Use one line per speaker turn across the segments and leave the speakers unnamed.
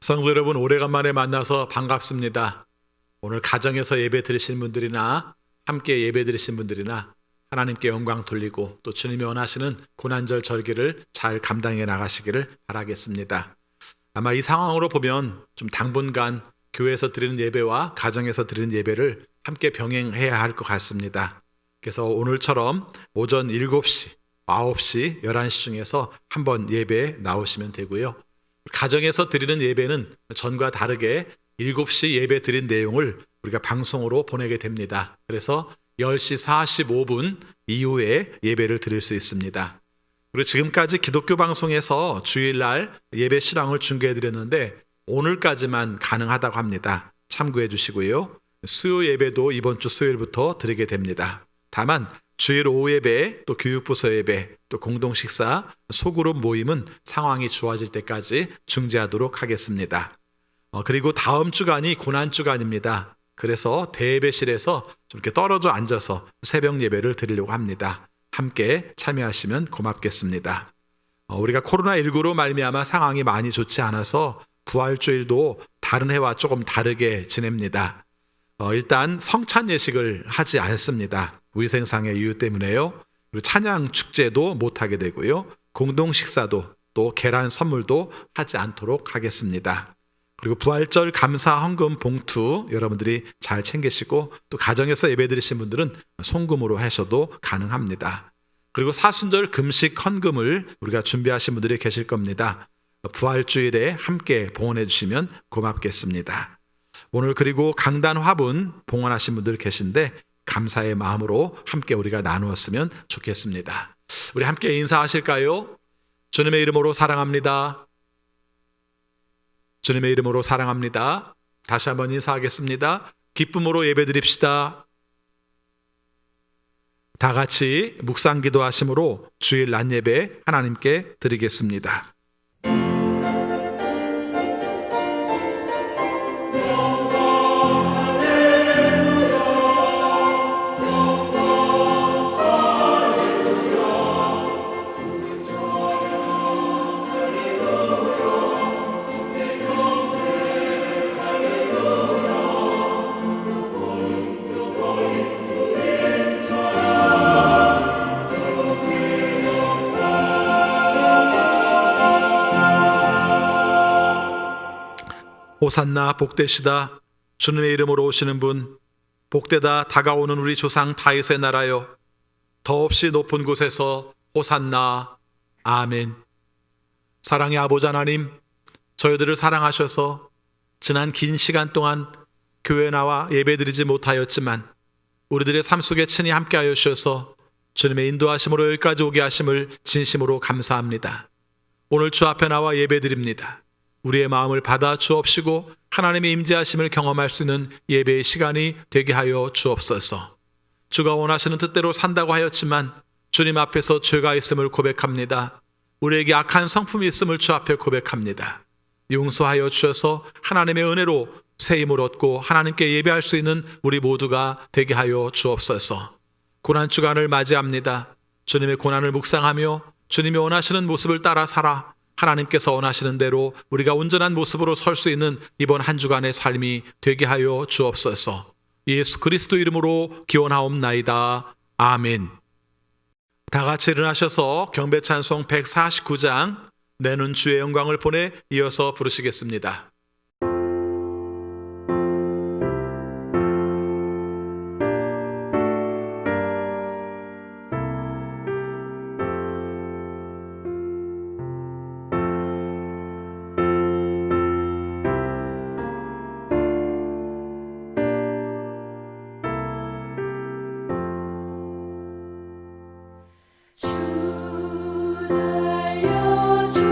성도 여러분, 오래간만에 만나서 반갑습니다. 오늘 가정에서 예배 드리신 분들이나 함께 예배 드리신 분들이나 하나님께 영광 돌리고 또 주님이 원하시는 고난절 절기를 잘 감당해 나가시기를 바라겠습니다. 아마 이 상황으로 보면 좀 당분간 교회에서 드리는 예배와 가정에서 드리는 예배를 함께 병행해야 할 것 같습니다. 그래서 오늘처럼 오전 7시, 9시, 11시 중에서 한번 예배에 나오시면 되고요. 가정에서 드리는 예배는 전과 다르게 7시 예배 드린 내용을 우리가 방송으로 보내게 됩니다. 그래서 10시 45분 이후에 예배를 드릴 수 있습니다. 그리고 지금까지 기독교 방송에서 주일날 예배 실황을 중계해 드렸는데 오늘까지만 가능하다고 합니다. 참고해 주시고요. 수요 예배도 이번 주 수요일부터 드리게 됩니다. 다만 주일 오후 예배, 또 교육부서 예배, 또 공동 식사, 소그룹 모임은 상황이 좋아질 때까지 중지하도록 하겠습니다. 그리고 다음 주간이 고난 주간입니다. 그래서 대예배실에서 좀 이렇게 떨어져 앉아서 새벽 예배를 드리려고 합니다. 함께 참여하시면 고맙겠습니다. 우리가 코로나19로 말미암아 상황이 많이 좋지 않아서 부활주일도 다른 해와 조금 다르게 지냅니다. 일단 성찬 예식을 하지 않습니다. 위생상의 이유 때문에요. 그리고 찬양 축제도 못하게 되고요. 공동 식사도 또 계란 선물도 하지 않도록 하겠습니다. 그리고 부활절 감사 헌금 봉투 여러분들이 잘 챙기시고 또 가정에서 예배 드리신 분들은 송금으로 하셔도 가능합니다. 그리고 사순절 금식 헌금을 우리가 준비하신 분들이 계실 겁니다. 부활주일에 함께 봉헌해 주시면 고맙겠습니다. 오늘 그리고 강단 화분 봉헌하신 분들 계신데 감사의 마음으로 함께 우리가 나누었으면 좋겠습니다. 우리 함께 인사하실까요? 주님의 이름으로 사랑합니다. 주님의 이름으로 사랑합니다. 다시 한번 인사하겠습니다. 기쁨으로 예배드립시다. 다 같이 묵상 기도하심으로 주일 낮 예배 하나님께 드리겠습니다. 호산나 복되시다. 주님의 이름으로 오시는 분 복되다. 다가오는 우리 조상 다윗의 나라여 더없이 높은 곳에서 호산나. 아멘. 사랑의 아버지 하나님, 저희들을 사랑하셔서 지난 긴 시간 동안 교회에 나와 예배드리지 못하였지만 우리들의 삶 속에 친히 함께하여 주셔서 주님의 인도하심으로 여기까지 오게 하심을 진심으로 감사합니다. 오늘 주 앞에 나와 예배드립니다. 우리의 마음을 받아 주옵시고 하나님의 임재하심을 경험할 수 있는 예배의 시간이 되게 하여 주옵소서. 주가 원하시는 뜻대로 산다고 하였지만 주님 앞에서 죄가 있음을 고백합니다. 우리에게 악한 성품이 있음을 주 앞에 고백합니다. 용서하여 주셔서 하나님의 은혜로 새 힘을 얻고 하나님께 예배할 수 있는 우리 모두가 되게 하여 주옵소서. 고난 주간을 맞이합니다. 주님의 고난을 묵상하며 주님이 원하시는 모습을 따라 살아 하나님께서 원하시는 대로 우리가 온전한 모습으로 설 수 있는 이번 한 주간의 삶이 되게 하여 주옵소서. 예수 그리스도 이름으로 기원하옵나이다. 아멘. 다 같이 일어나셔서 경배 찬송 149장 내는 주의 영광을 보내 이어서 부르시겠습니다.
주 달려 주는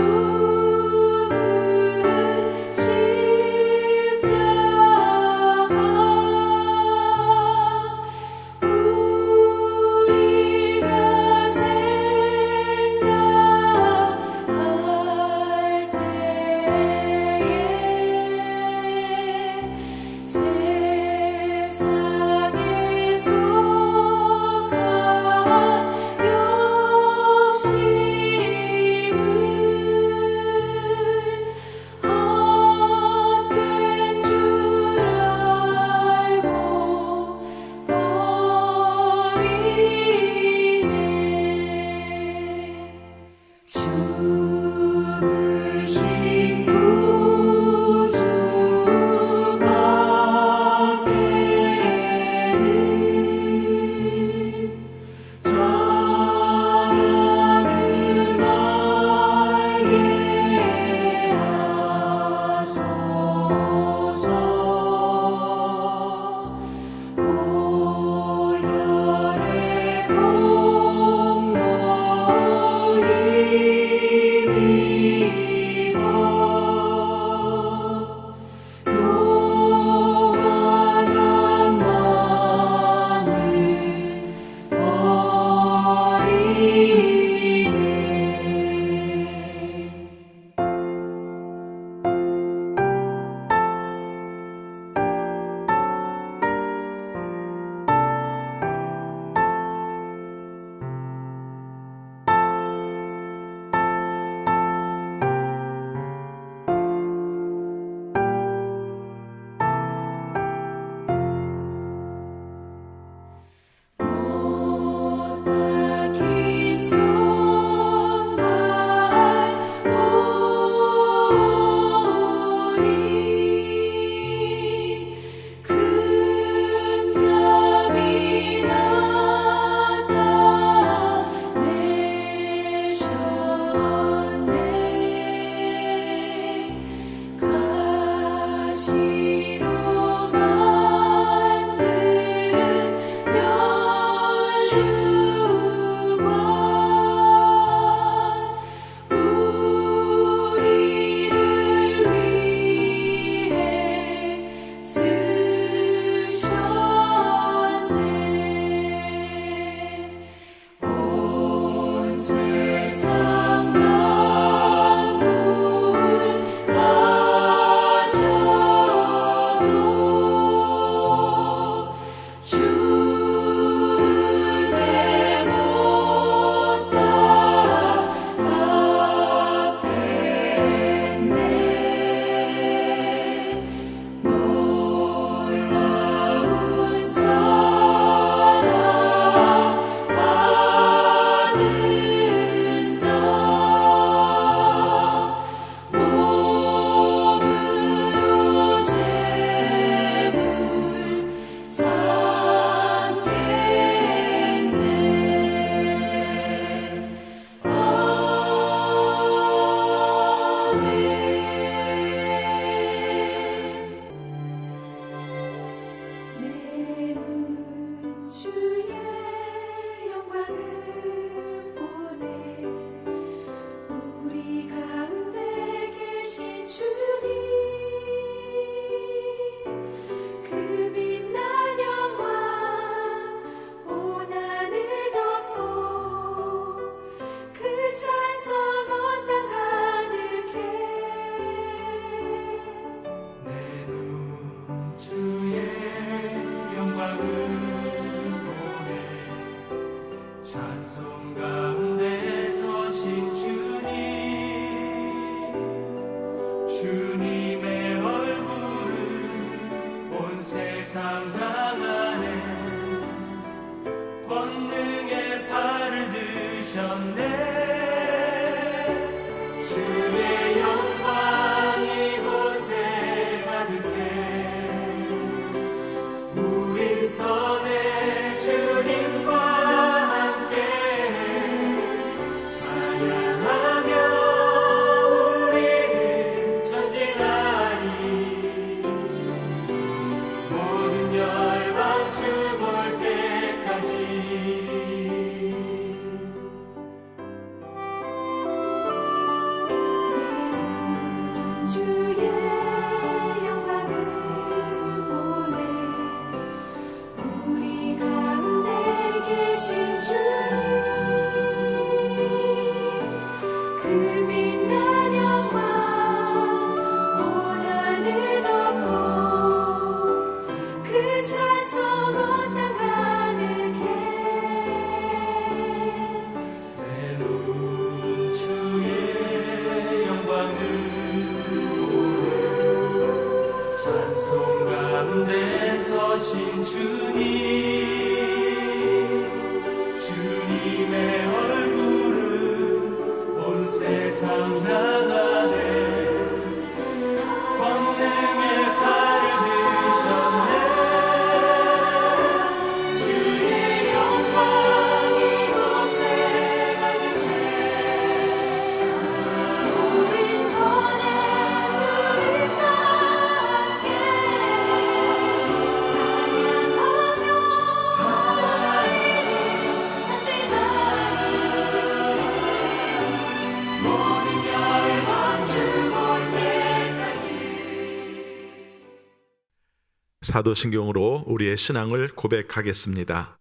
사도신경으로 우리의 신앙을 고백하겠습니다.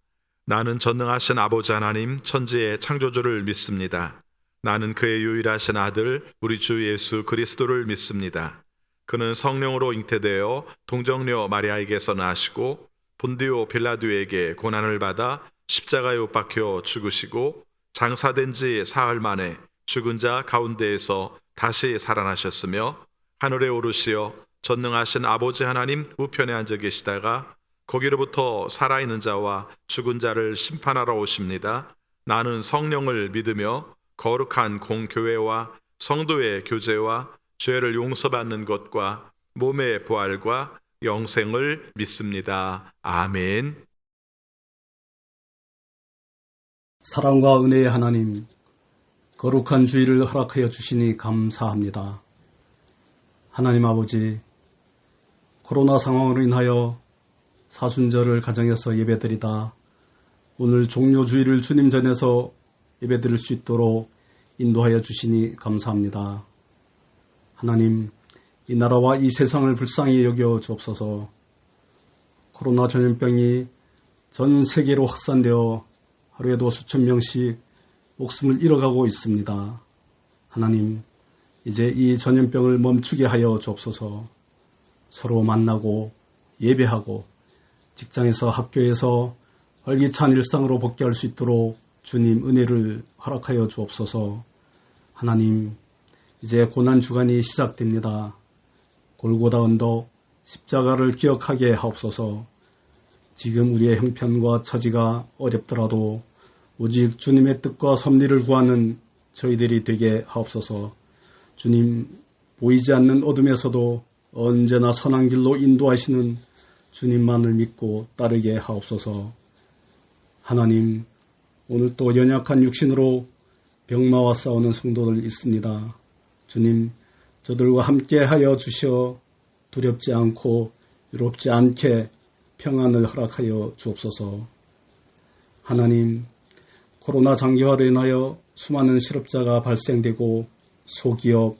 나는 전능하신 아버지 하나님 천지의 창조주를 믿습니다. 나는 그의 유일하신 아들 우리 주 예수 그리스도를 믿습니다. 그는 성령으로 잉태되어 동정녀 마리아에게서 나시고 본디오 빌라도에게 고난을 받아 십자가에 못 박혀 죽으시고 장사된 지 사흘 만에 죽은 자 가운데에서 다시 살아나셨으며 하늘에 오르시어 전능하신 아버지 하나님 우편에 앉아 계시다가 거기로부터 살아있는 자와 죽은 자를 심판하러 오십니다. 나는 성령을 믿으며 거룩한 공교회와 성도의 교제와 죄를 용서받는 것과 몸의 부활과 영생을 믿습니다. 아멘.
사랑과 은혜의 하나님, 거룩한 주일을 허락하여 주시니 감사합니다. 하나님 아버지, 코로나 상황으로 인하여 사순절을 가정에서 예배드리다 오늘 종료주일을 주님 전에서 예배드릴 수 있도록 인도하여 주시니 감사합니다. 하나님, 이 나라와 이 세상을 불쌍히 여겨 주옵소서. 코로나 전염병이 전 세계로 확산되어 하루에도 수천 명씩 목숨을 잃어가고 있습니다. 하나님, 이제 이 전염병을 멈추게 하여 주옵소서. 서로 만나고 예배하고 직장에서 학교에서 활기찬 일상으로 복귀할 수 있도록 주님 은혜를 허락하여 주옵소서. 하나님, 이제 고난주간이 시작됩니다. 골고다 언덕 십자가를 기억하게 하옵소서. 지금 우리의 형편과 처지가 어렵더라도 오직 주님의 뜻과 섭리를 구하는 저희들이 되게 하옵소서. 주님, 보이지 않는 어둠에서도 언제나 선한 길로 인도하시는 주님만을 믿고 따르게 하옵소서. 하나님, 오늘 또 연약한 육신으로 병마와 싸우는 성도들 있습니다. 주님, 저들과 함께 하여 주시어 두렵지 않고 유롭지 않게 평안을 허락하여 주옵소서. 하나님, 코로나 장기화로 인하여 수많은 실업자가 발생되고 소기업,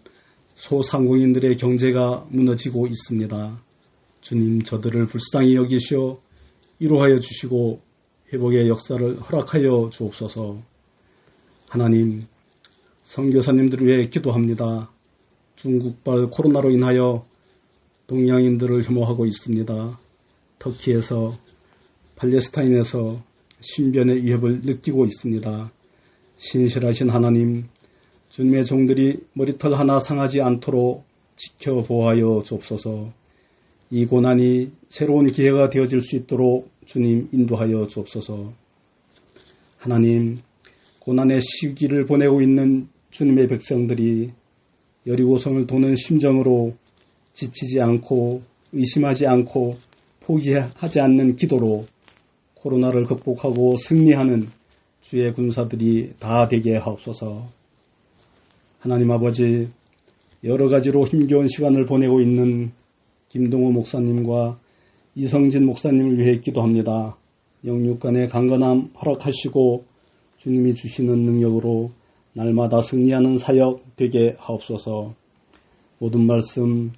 소상공인들의 경제가 무너지고 있습니다. 주님, 저들을 불쌍히 여기시어 위로하여 주시고 회복의 역사를 허락하여 주옵소서. 하나님, 선교사님들을 위해 기도합니다. 중국발 코로나로 인하여 동양인들을 혐오하고 있습니다. 터키에서, 팔레스타인에서 신변의 위협을 느끼고 있습니다. 신실하신 하나님, 주님의 종들이 머리털 하나 상하지 않도록 지켜보아여 주옵소서. 이 고난이 새로운 기회가 되어질 수 있도록 주님 인도하여 주옵소서. 하나님, 고난의 시기를 보내고 있는 주님의 백성들이 여리고성을 도는 심정으로 지치지 않고 의심하지 않고 포기하지 않는 기도로 코로나를 극복하고 승리하는 주의 군사들이 다 되게 하옵소서. 하나님 아버지, 여러 가지로 힘겨운 시간을 보내고 있는 김동호 목사님과 이성진 목사님을 위해 기도합니다. 영육간의 강건함 허락하시고 주님이 주시는 능력으로 날마다 승리하는 사역 되게 하옵소서. 모든 말씀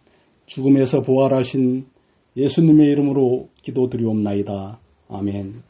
죽음에서 부활하신 예수님의 이름으로 기도드리옵나이다. 아멘.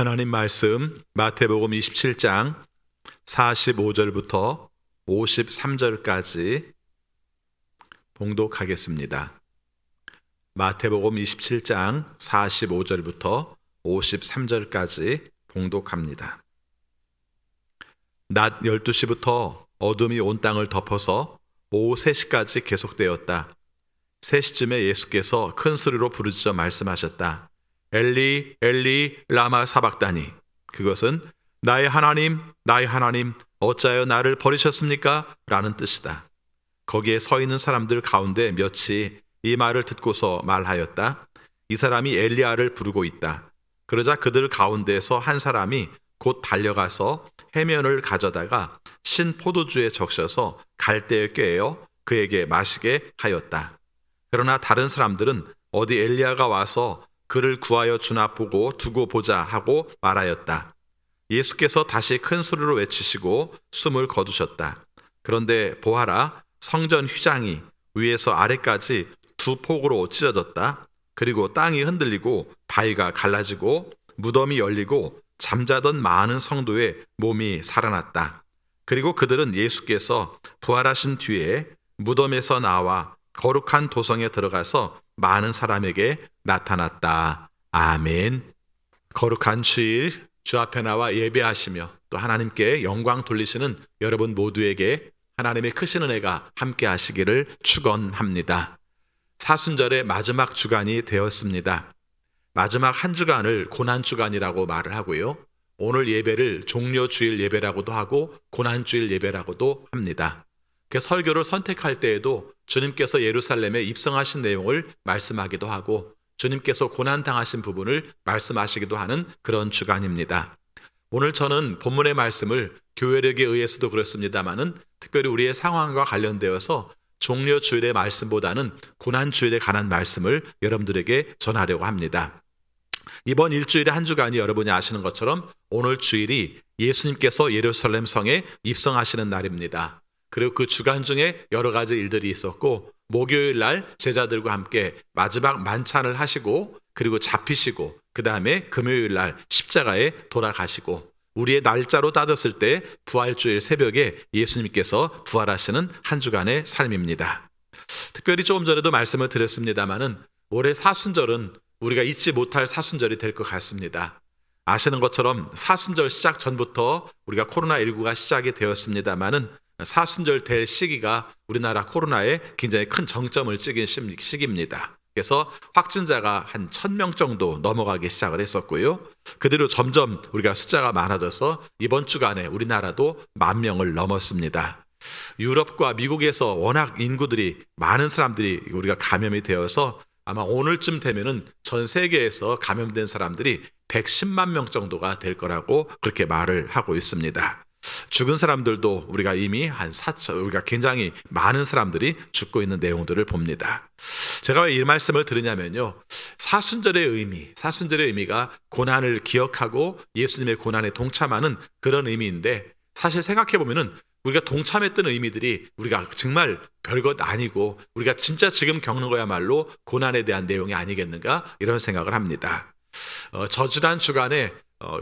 하나님 말씀 마태복음 27장 45절부터 53절까지 봉독하겠습니다. 마태복음 27장 45절부터 53절까지 봉독합니다. 낮 12시부터 어둠이 온 땅을 덮어서 오후 3시까지 계속되었다. 3시쯤에 예수께서 큰 소리로 부르짖어 말씀하셨다. 엘리 엘리 라마 사박다니. 그것은 나의 하나님 어찌하여 나를 버리셨습니까? 라는 뜻이다. 거기에 서 있는 사람들 가운데 몇이 이 말을 듣고서 말하였다. 이 사람이 엘리야를 부르고 있다. 그러자 그들 가운데서 한 사람이 곧 달려가서 해면을 가져다가 신 포도주에 적셔서 갈대에 꿰어 그에게 마시게 하였다. 그러나 다른 사람들은 어디 엘리야가 와서 그를 구하여 주나 보고 두고 보자 하고 말하였다. 예수께서 다시 큰 소리로 외치시고 숨을 거두셨다. 그런데 보아라, 성전 휘장이 위에서 아래까지 2폭으로 찢어졌다. 그리고 땅이 흔들리고 바위가 갈라지고 무덤이 열리고 잠자던 많은 성도의 몸이 살아났다. 그리고 그들은 예수께서 부활하신 뒤에 무덤에서 나와 거룩한 도성에 들어가서 많은 사람에게 나타났다. 아멘. 거룩한 주일 주 앞에 나와 예배하시며 또 하나님께 영광 돌리시는 여러분 모두에게 하나님의 크신 은혜가 함께 하시기를 축원합니다. 사순절의 마지막 주간이 되었습니다. 마지막 한 주간을 고난주간이라고 말을 하고요. 오늘 예배를 종료주일 예배라고도 하고 고난주일 예배라고도 합니다. 그 설교를 선택할 때에도 주님께서 예루살렘에 입성하신 내용을 말씀하기도 하고 주님께서 고난당하신 부분을 말씀하시기도 하는 그런 주간입니다. 오늘 저는 본문의 말씀을 교회력에 의해서도 그렇습니다만은 특별히 우리의 상황과 관련되어서 종료주일의 말씀보다는 고난주일에 관한 말씀을 여러분들에게 전하려고 합니다. 이번 일주일의 한 주간이 여러분이 아시는 것처럼 오늘 주일이 예수님께서 예루살렘 성에 입성하시는 날입니다. 그리고 그 주간 중에 여러 가지 일들이 있었고 목요일 날 제자들과 함께 마지막 만찬을 하시고 그리고 잡히시고 그 다음에 금요일 날 십자가에 돌아가시고 우리의 날짜로 따졌을 때 부활주일 새벽에 예수님께서 부활하시는 한 주간의 삶입니다. 특별히 조금 전에도 말씀을 드렸습니다마는 올해 사순절은 우리가 잊지 못할 사순절이 될 것 같습니다. 아시는 것처럼 사순절 시작 전부터 우리가 코로나19가 시작이 되었습니다마는 사순절 될 시기가 우리나라 코로나에 굉장히 큰 정점을 찍은 시기입니다. 그래서 확진자가 한 1,000명 정도 넘어가기 시작을 했었고요. 그대로 점점 우리가 숫자가 많아져서 이번 주간에 우리나라도 10,000명을 넘었습니다. 유럽과 미국에서 워낙 인구들이 많은 사람들이 우리가 감염이 되어서 아마 오늘쯤 되면은 전 세계에서 감염된 사람들이 110만 명 정도가 될 거라고 그렇게 말을 하고 있습니다. 죽은 사람들도 우리가 이미 한 4천, 우리가 굉장히 많은 사람들이 죽고 있는 내용들을 봅니다. 제가 왜 이 말씀을 드리냐면요. 사순절의 의미가 고난을 기억하고 예수님의 고난에 동참하는 그런 의미인데 사실 생각해 보면은 우리가 동참했던 의미들이 우리가 정말 별것 아니고 우리가 진짜 지금 겪는 거야말로 고난에 대한 내용이 아니겠는가 이런 생각을 합니다. 저지난 주간에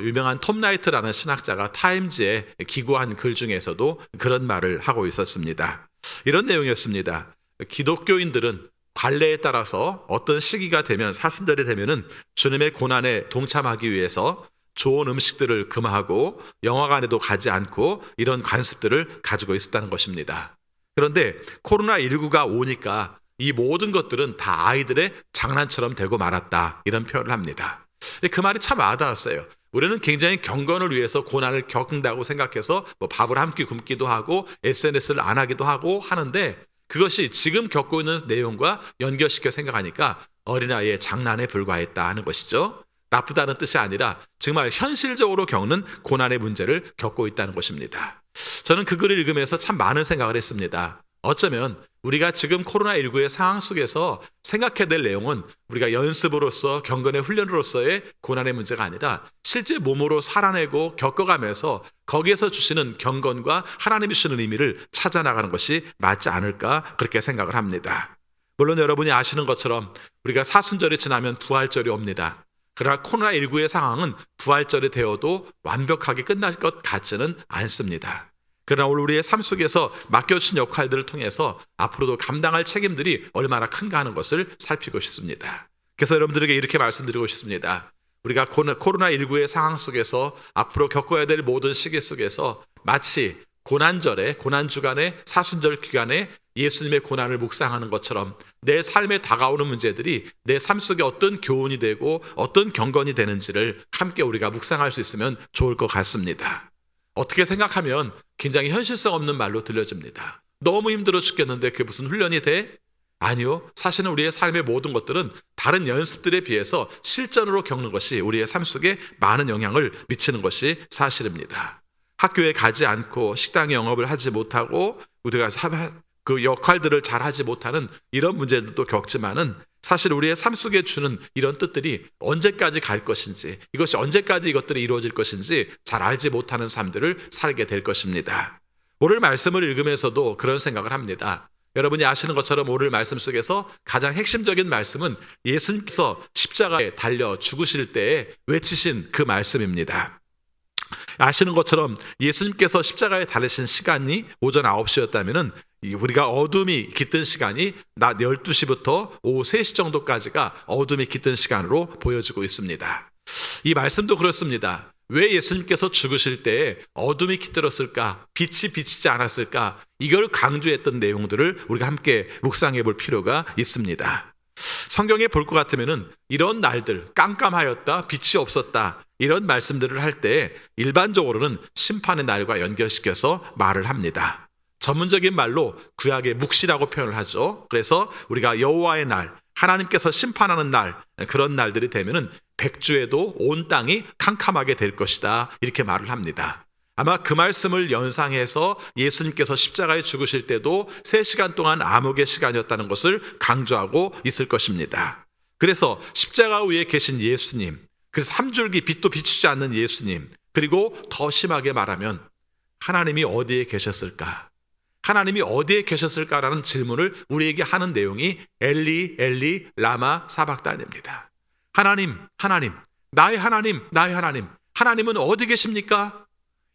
유명한 톰 라이트라는 신학자가 타임즈에 기고한 글 중에서도 그런 말을 하고 있었습니다. 이런 내용이었습니다. 기독교인들은 관례에 따라서 어떤 시기가 되면 사순절이 되면은 주님의 고난에 동참하기 위해서 좋은 음식들을 금하고 영화관에도 가지 않고 이런 관습들을 가지고 있었다는 것입니다. 그런데 코로나19가 오니까 이 모든 것들은 다 아이들의 장난처럼 되고 말았다 이런 표현을 합니다. 그 말이 참 와닿았어요. 우리는 굉장히 경건을 위해서 고난을 겪는다고 생각해서 밥을 한 끼 굶기도 하고 SNS를 안 하기도 하고 하는데 그것이 지금 겪고 있는 내용과 연결시켜 생각하니까 어린아이의 장난에 불과했다 하는 것이죠. 나쁘다는 뜻이 아니라 정말 현실적으로 겪는 고난의 문제를 겪고 있다는 것입니다. 저는 그 글을 읽으면서 참 많은 생각을 했습니다. 어쩌면 우리가 지금 코로나19의 상황 속에서 생각해야 될 내용은 우리가 연습으로서 경건의 훈련으로서의 고난의 문제가 아니라 실제 몸으로 살아내고 겪어가면서 거기에서 주시는 경건과 하나님이 주시는 의미를 찾아나가는 것이 맞지 않을까 그렇게 생각을 합니다. 물론 여러분이 아시는 것처럼 우리가 사순절이 지나면 부활절이 옵니다. 그러나 코로나19의 상황은 부활절이 되어도 완벽하게 끝날 것 같지는 않습니다. 그러나 오늘 우리의 삶 속에서 맡겨주신 역할들을 통해서 앞으로도 감당할 책임들이 얼마나 큰가 하는 것을 살피고 싶습니다. 그래서 여러분들에게 이렇게 말씀드리고 싶습니다. 우리가 코로나19의 상황 속에서 앞으로 겪어야 될 모든 시기 속에서 마치 고난절에, 고난주간에, 사순절 기간에 예수님의 고난을 묵상하는 것처럼 내 삶에 다가오는 문제들이 내 삶 속에 어떤 교훈이 되고 어떤 경건이 되는지를 함께 우리가 묵상할 수 있으면 좋을 것 같습니다. 어떻게 생각하면 굉장히 현실성 없는 말로 들려집니다. 너무 힘들어 죽겠는데 그게 무슨 훈련이 돼? 아니요. 사실은 우리의 삶의 모든 것들은 다른 연습들에 비해서 실전으로 겪는 것이 우리의 삶 속에 많은 영향을 미치는 것이 사실입니다. 학교에 가지 않고 식당 영업을 하지 못하고 우리가 그 역할들을 잘 하지 못하는 이런 문제들도 겪지만은 사실 우리의 삶 속에 주는 이런 뜻들이 언제까지 갈 것인지, 이것이 언제까지 이것들이 이루어질 것인지 잘 알지 못하는 삶들을 살게 될 것입니다. 오늘 말씀을 읽으면서도 그런 생각을 합니다. 여러분이 아시는 것처럼 오늘 말씀 속에서 가장 핵심적인 말씀은 예수님께서 십자가에 달려 죽으실 때에 외치신 그 말씀입니다. 아시는 것처럼 예수님께서 십자가에 달리신 시간이 오전 9시였다면 우리가 어둠이 깃든 시간이 낮 12시부터 오후 3시 정도까지가 어둠이 깃든 시간으로 보여지고 있습니다. 이 말씀도 그렇습니다. 왜 예수님께서 죽으실 때에 어둠이 깃들었을까? 빛이 비치지 않았을까? 이걸 강조했던 내용들을 우리가 함께 묵상해 볼 필요가 있습니다. 성경에 볼 것 같으면 이런 날들, 깜깜하였다, 빛이 없었다, 이런 말씀들을 할 때 일반적으로는 심판의 날과 연결시켜서 말을 합니다. 전문적인 말로 구약의 묵시라고 표현을 하죠. 그래서 우리가 여호와의 날, 하나님께서 심판하는 날, 그런 날들이 되면은 백주에도 온 땅이 캄캄하게 될 것이다, 이렇게 말을 합니다. 아마 그 말씀을 연상해서 예수님께서 십자가에 죽으실 때도 3시간 동안 암흑의 시간이었다는 것을 강조하고 있을 것입니다. 그래서 십자가 위에 계신 예수님, 그래서 3줄기 빛도 비추지 않는 예수님, 그리고 더 심하게 말하면 하나님이 어디에 계셨을까? 하나님이 어디에 계셨을까라는 질문을 우리에게 하는 내용이 엘리 엘리 라마 사박단입니다. 하나님, 하나님, 나의 하나님, 나의 하나님, 하나님은 어디 계십니까?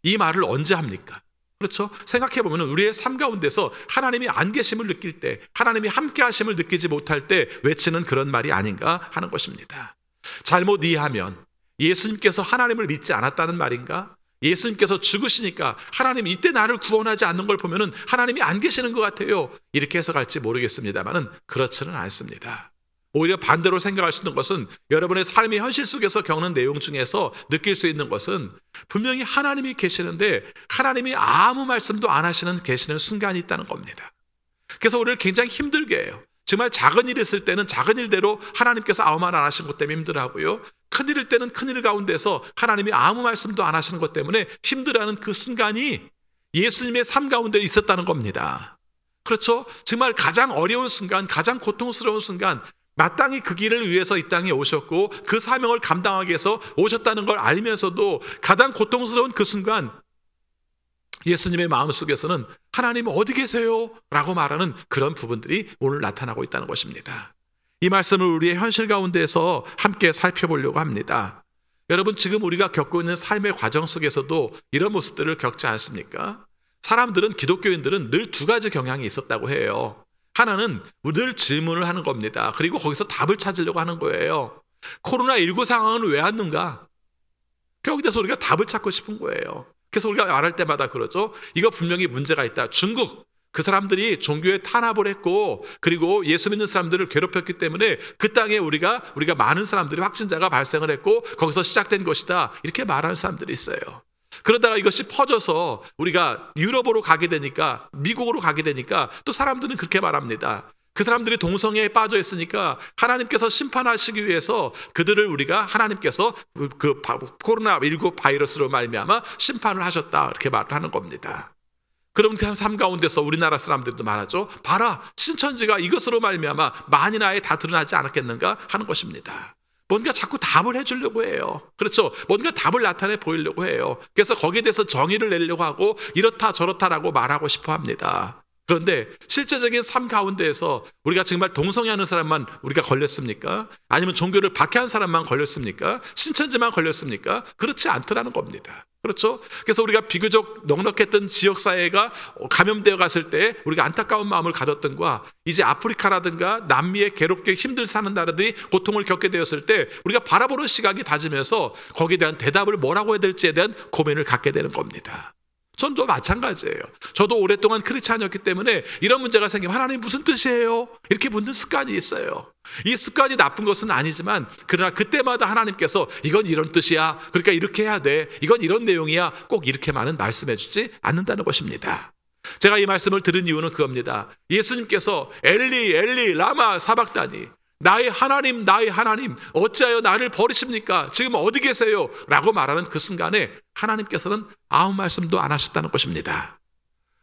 이 말을 언제 합니까? 그렇죠? 생각해보면 우리의 삶 가운데서 하나님이 안 계심을 느낄 때, 하나님이 함께 하심을 느끼지 못할 때 외치는 그런 말이 아닌가 하는 것입니다. 잘못 이해하면 예수님께서 하나님을 믿지 않았다는 말인가? 예수님께서 죽으시니까 하나님 이때 나를 구원하지 않는 걸 보면 하나님이 안 계시는 것 같아요, 이렇게 해석할지 모르겠습니다만 그렇지는 않습니다. 오히려 반대로 생각할 수 있는 것은 여러분의 삶의 현실 속에서 겪는 내용 중에서 느낄 수 있는 것은 분명히 하나님이 계시는데 하나님이 아무 말씀도 안 하시는 계시는 순간이 있다는 겁니다. 그래서 우리를 굉장히 힘들게 해요. 정말 작은 일이 있을 때는 작은 일대로 하나님께서 아무 말 안 하신 것 때문에 힘들어하고요, 큰일일 때는 큰일 가운데서 하나님이 아무 말씀도 안 하시는 것 때문에 힘들어하는 그 순간이 예수님의 삶 가운데 있었다는 겁니다. 그렇죠? 정말 가장 어려운 순간, 가장 고통스러운 순간, 마땅히 그 길을 위해서 이 땅에 오셨고 그 사명을 감당하기 위해서 오셨다는 걸 알면서도 가장 고통스러운 그 순간 예수님의 마음속에서는 하나님 어디 계세요? 라고 말하는 그런 부분들이 오늘 나타나고 있다는 것입니다. 이 말씀을 우리의 현실 가운데서 함께 살펴보려고 합니다. 여러분, 지금 우리가 겪고 있는 삶의 과정 속에서도 이런 모습들을 겪지 않습니까? 사람들은, 기독교인들은 늘 2가지 경향이 있었다고 해요. 하나는 늘 질문을 하는 겁니다. 그리고 거기서 답을 찾으려고 하는 거예요. 코로나19 상황은 왜 왔는가? 거기서 우리가 답을 찾고 싶은 거예요. 그래서 우리가 말할 때마다 그러죠. 이거 분명히 문제가 있다. 중국, 그 사람들이 종교에 탄압을 했고 그리고 예수 믿는 사람들을 괴롭혔기 때문에 그 땅에 우리가 많은 사람들이 확진자가 발생을 했고 거기서 시작된 것이다, 이렇게 말하는 사람들이 있어요. 그러다가 이것이 퍼져서 우리가 유럽으로 가게 되니까, 미국으로 가게 되니까 또 사람들은 그렇게 말합니다. 그 사람들이 동성애에 빠져 있으니까 하나님께서 심판하시기 위해서 그들을 우리가 하나님께서 그 코로나19 바이러스로 말미암아 심판을 하셨다, 이렇게 말을 하는 겁니다. 그럼 그 삶 가운데서 우리나라 사람들도 말하죠. 봐라, 신천지가 이것으로 말미암아 만인 아에 다 드러나지 않았겠는가 하는 것입니다. 뭔가 자꾸 답을 해주려고 해요. 그렇죠? 뭔가 답을 나타내 보이려고 해요. 그래서 거기에 대해서 정의를 내려고 하고 이렇다 저렇다라고 말하고 싶어 합니다. 그런데 실제적인 삶 가운데에서 우리가 정말 동성애하는 사람만 우리가 걸렸습니까? 아니면 종교를 박해한 사람만 걸렸습니까? 신천지만 걸렸습니까? 그렇지 않더라는 겁니다. 그렇죠? 그래서 우리가 비교적 넉넉했던 지역사회가 감염되어 갔을 때 우리가 안타까운 마음을 가졌던 거와 이제 아프리카라든가 남미에 괴롭게 힘들 사는 나라들이 고통을 겪게 되었을 때 우리가 바라보는 시각이 다지면서 거기에 대한 대답을 뭐라고 해야 될지에 대한 고민을 갖게 되는 겁니다. 전도 마찬가지예요. 저도 오랫동안 크리스찬이었기 때문에 이런 문제가 생기면 하나님 무슨 뜻이에요? 이렇게 묻는 습관이 있어요. 이 습관이 나쁜 것은 아니지만 그러나 그때마다 하나님께서 이건 이런 뜻이야. 그러니까 이렇게 해야 돼. 이건 이런 내용이야. 꼭 이렇게만은 말씀해 주지 않는다는 것입니다. 제가 이 말씀을 들은 이유는 그겁니다. 예수님께서 엘리 엘리 라마 사박다니 나의 하나님 어찌하여 나를 버리십니까? 지금 어디 계세요? 라고 말하는 그 순간에 하나님께서는 아무 말씀도 안 하셨다는 것입니다.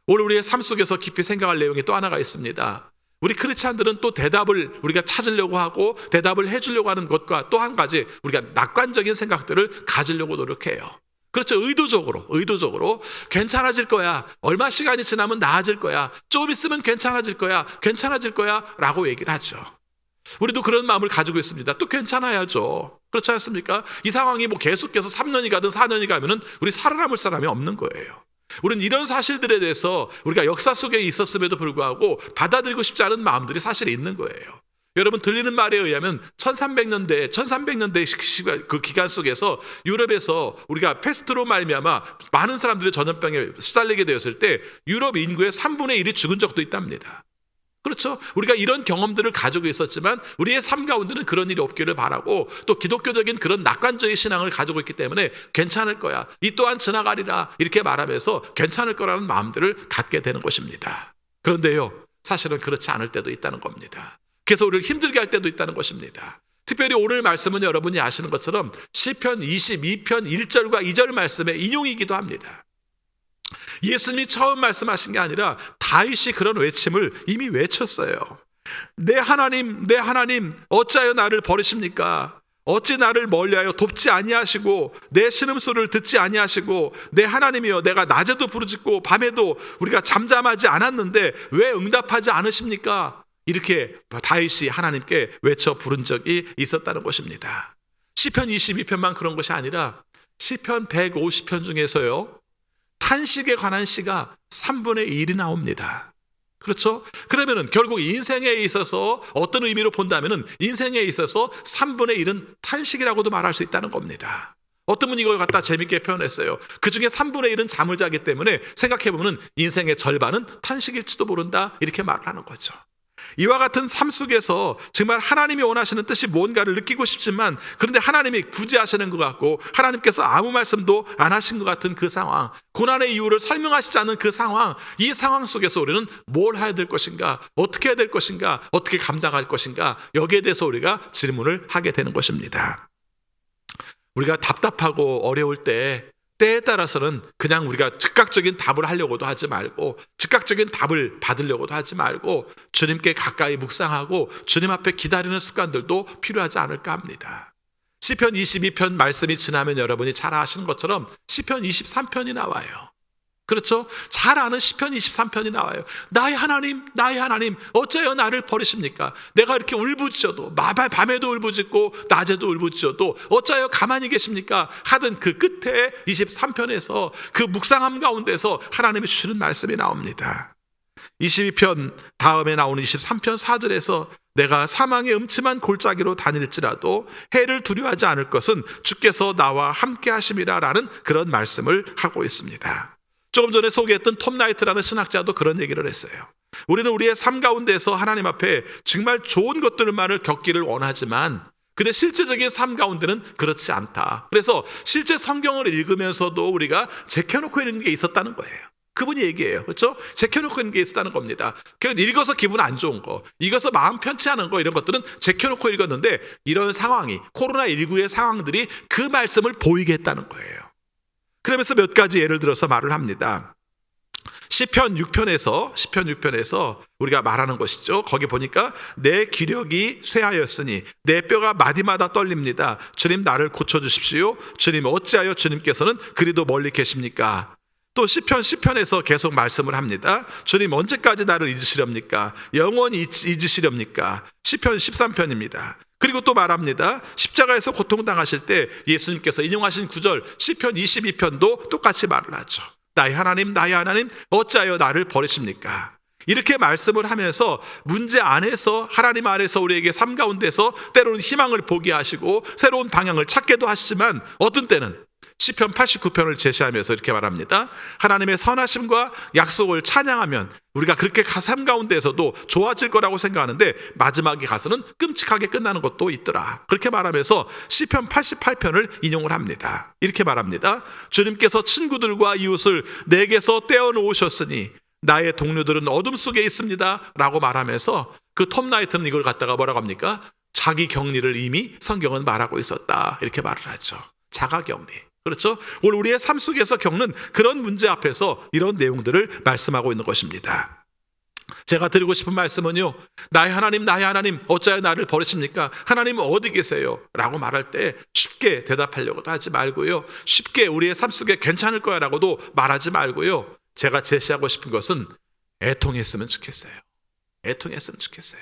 오늘 우리의 삶 속에서 깊이 생각할 내용이 또 하나가 있습니다. 우리 크리스찬들은 또 대답을 우리가 찾으려고 하고 대답을 해주려고 하는 것과 또 한 가지 우리가 낙관적인 생각들을 가지려고 노력해요. 그렇죠. 의도적으로 괜찮아질 거야. 얼마 시간이 지나면 나아질 거야. 좀 있으면 괜찮아질 거야 라고 얘기를 하죠. 우리도 그런 마음을 가지고 있습니다. 또 괜찮아야죠. 그렇지 않습니까? 이 상황이 계속해서 3년이 가든 4년이 가면은 우리 살아남을 사람이 없는 거예요. 우리는 이런 사실들에 대해서 우리가 역사 속에 있었음에도 불구하고 받아들이고 싶지 않은 마음들이 사실 있는 거예요. 여러분 들리는 말에 의하면 1300년대 그 기간 속에서 유럽에서 우리가 패스트로 말미암아 많은 사람들이 전염병에 시달리게 되었을 때 유럽 인구의 3분의 1이 죽은 적도 있답니다. 그렇죠. 우리가 이런 경험들을 가지고 있었지만 우리의 삶 가운데는 그런 일이 없기를 바라고 또 기독교적인 그런 낙관적인 신앙을 가지고 있기 때문에 괜찮을 거야. 이 또한 지나가리라 이렇게 말하면서 괜찮을 거라는 마음들을 갖게 되는 것입니다. 그런데요. 사실은 그렇지 않을 때도 있다는 겁니다. 그래서 우리를 힘들게 할 때도 있다는 것입니다. 특별히 오늘 말씀은 여러분이 아시는 것처럼 시편 22편 1절과 2절 말씀의 인용이기도 합니다. 예수님이 처음 말씀하신 게 아니라 다윗이 그런 외침을 이미 외쳤어요. 내 하나님 어찌하여 나를 버리십니까? 어찌 나를 멀리하여 돕지 아니하시고 내 신음소리를 듣지 아니하시고 내 하나님이여 내가 낮에도 부르짖고 밤에도 우리가 잠잠하지 않았는데 왜 응답하지 않으십니까? 이렇게 다윗이 하나님께 외쳐 부른 적이 있었다는 것입니다. 시편 22편만 그런 것이 아니라 시편 150편 중에서요. 탄식에 관한 시가 3분의 1이 나옵니다. 그렇죠? 그러면은 결국 인생에 있어서 어떤 의미로 본다면은 인생에 있어서 3분의 1은 탄식이라고도 말할 수 있다는 겁니다. 어떤 분이 이걸 갖다 재밌게 표현했어요. 그 중에 3분의 1은 잠을 자기 때문에 생각해보면 인생의 절반은 탄식일지도 모른다 이렇게 말하는 거죠. 이와 같은 삶 속에서 정말 하나님이 원하시는 뜻이 뭔가를 느끼고 싶지만 그런데 하나님이 굳이 하시는 것 같고 하나님께서 아무 말씀도 안 하신 것 같은 그 상황, 고난의 이유를 설명하시지 않는 그 상황, 이 상황 속에서 우리는 뭘 해야 될 것인가, 어떻게 해야 될 것인가, 어떻게 감당할 것인가, 여기에 대해서 우리가 질문을 하게 되는 것입니다. 우리가 답답하고 어려울 때에 따라서는 그냥 우리가 즉각적인 답을 하려고도 하지 말고 즉각적인 답을 받으려고도 하지 말고 주님께 가까이 묵상하고 주님 앞에 기다리는 습관들도 필요하지 않을까 합니다. 시편 22편 말씀이 지나면 여러분이 잘 아시는 것처럼 시편 23편이 나와요. 그렇죠? 잘 아는 시편 23편이 나와요. 나의 하나님 어찌하여 나를 버리십니까? 내가 이렇게 울부짖어도 밤에도 울부짖고 낮에도 울부짖어도 어찌하여 가만히 계십니까? 하던 그 끝에 23편에서 그 묵상함 가운데서 하나님이 주시는 말씀이 나옵니다. 22편 다음에 나오는 23편 4절에서 내가 사망의 음침한 골짜기로 다닐지라도 해를 두려워하지 않을 것은 주께서 나와 함께 하심이라 라는 그런 말씀을 하고 있습니다. 조금 전에 소개했던 톰 라이트라는 신학자도 그런 얘기를 했어요. 우리는 우리의 삶 가운데서 하나님 앞에 정말 좋은 것들만을 겪기를 원하지만 근데 실제적인 삶 가운데는 그렇지 않다. 그래서 실제 성경을 읽으면서도 우리가 제껴놓고 있는 게 있었다는 거예요. 그분이 얘기해요. 그렇죠? 제껴놓고 있는 게 있었다는 겁니다. 읽어서 기분 안 좋은 거, 읽어서 마음 편치 않은 거 이런 것들은 제껴놓고 읽었는데 이런 상황이 코로나19의 상황들이 그 말씀을 보이게 했다는 거예요. 그러면서 몇 가지 예를 들어서 말을 합니다. 시편 6편에서 우리가 말하는 것이죠. 거기 보니까 내 기력이 쇠하였으니 내 뼈가 마디마다 떨립니다. 주님 나를 고쳐주십시오. 주님 어찌하여 주님께서는 그리도 멀리 계십니까? 또 시편에서 계속 말씀을 합니다. 주님 언제까지 나를 잊으시렵니까? 영원히 잊으시렵니까? 시편 13편입니다. 그리고 또 말합니다. 십자가에서 고통당하실 때 예수님께서 인용하신 구절 시편 22편도 똑같이 말을 하죠. 나의 하나님 어찌하여 나를 버리십니까? 이렇게 말씀을 하면서 문제 안에서 하나님 안에서 우리에게 삶 가운데서 때로는 희망을 보게 하시고 새로운 방향을 찾게도 하시지만 어떤 때는 시편 89편을 제시하면서 이렇게 말합니다. 하나님의 선하심과 약속을 찬양하면 우리가 그렇게 삶 가운데에서도 좋아질 거라고 생각하는데 마지막에 가서는 끔찍하게 끝나는 것도 있더라. 그렇게 말하면서 시편 88편을 인용을 합니다. 이렇게 말합니다. 주님께서 친구들과 이웃을 내게서 떼어놓으셨으니 나의 동료들은 어둠 속에 있습니다 라고 말하면서 그 톰 라이트는 이걸 갖다가 뭐라고 합니까? 자기 격리를 이미 성경은 말하고 있었다 이렇게 말을 하죠. 자가격리. 그렇죠? 오늘 우리의 삶 속에서 겪는 그런 문제 앞에서 이런 내용들을 말씀하고 있는 것입니다. 제가 드리고 싶은 말씀은요, 나의 하나님 어찌하여 나를 버리십니까? 하나님은 어디 계세요? 라고 말할 때 쉽게 대답하려고도 하지 말고요, 쉽게 우리의 삶 속에 괜찮을 거야 라고도 말하지 말고요, 제가 제시하고 싶은 것은 애통했으면 좋겠어요. 애통했으면 좋겠어요.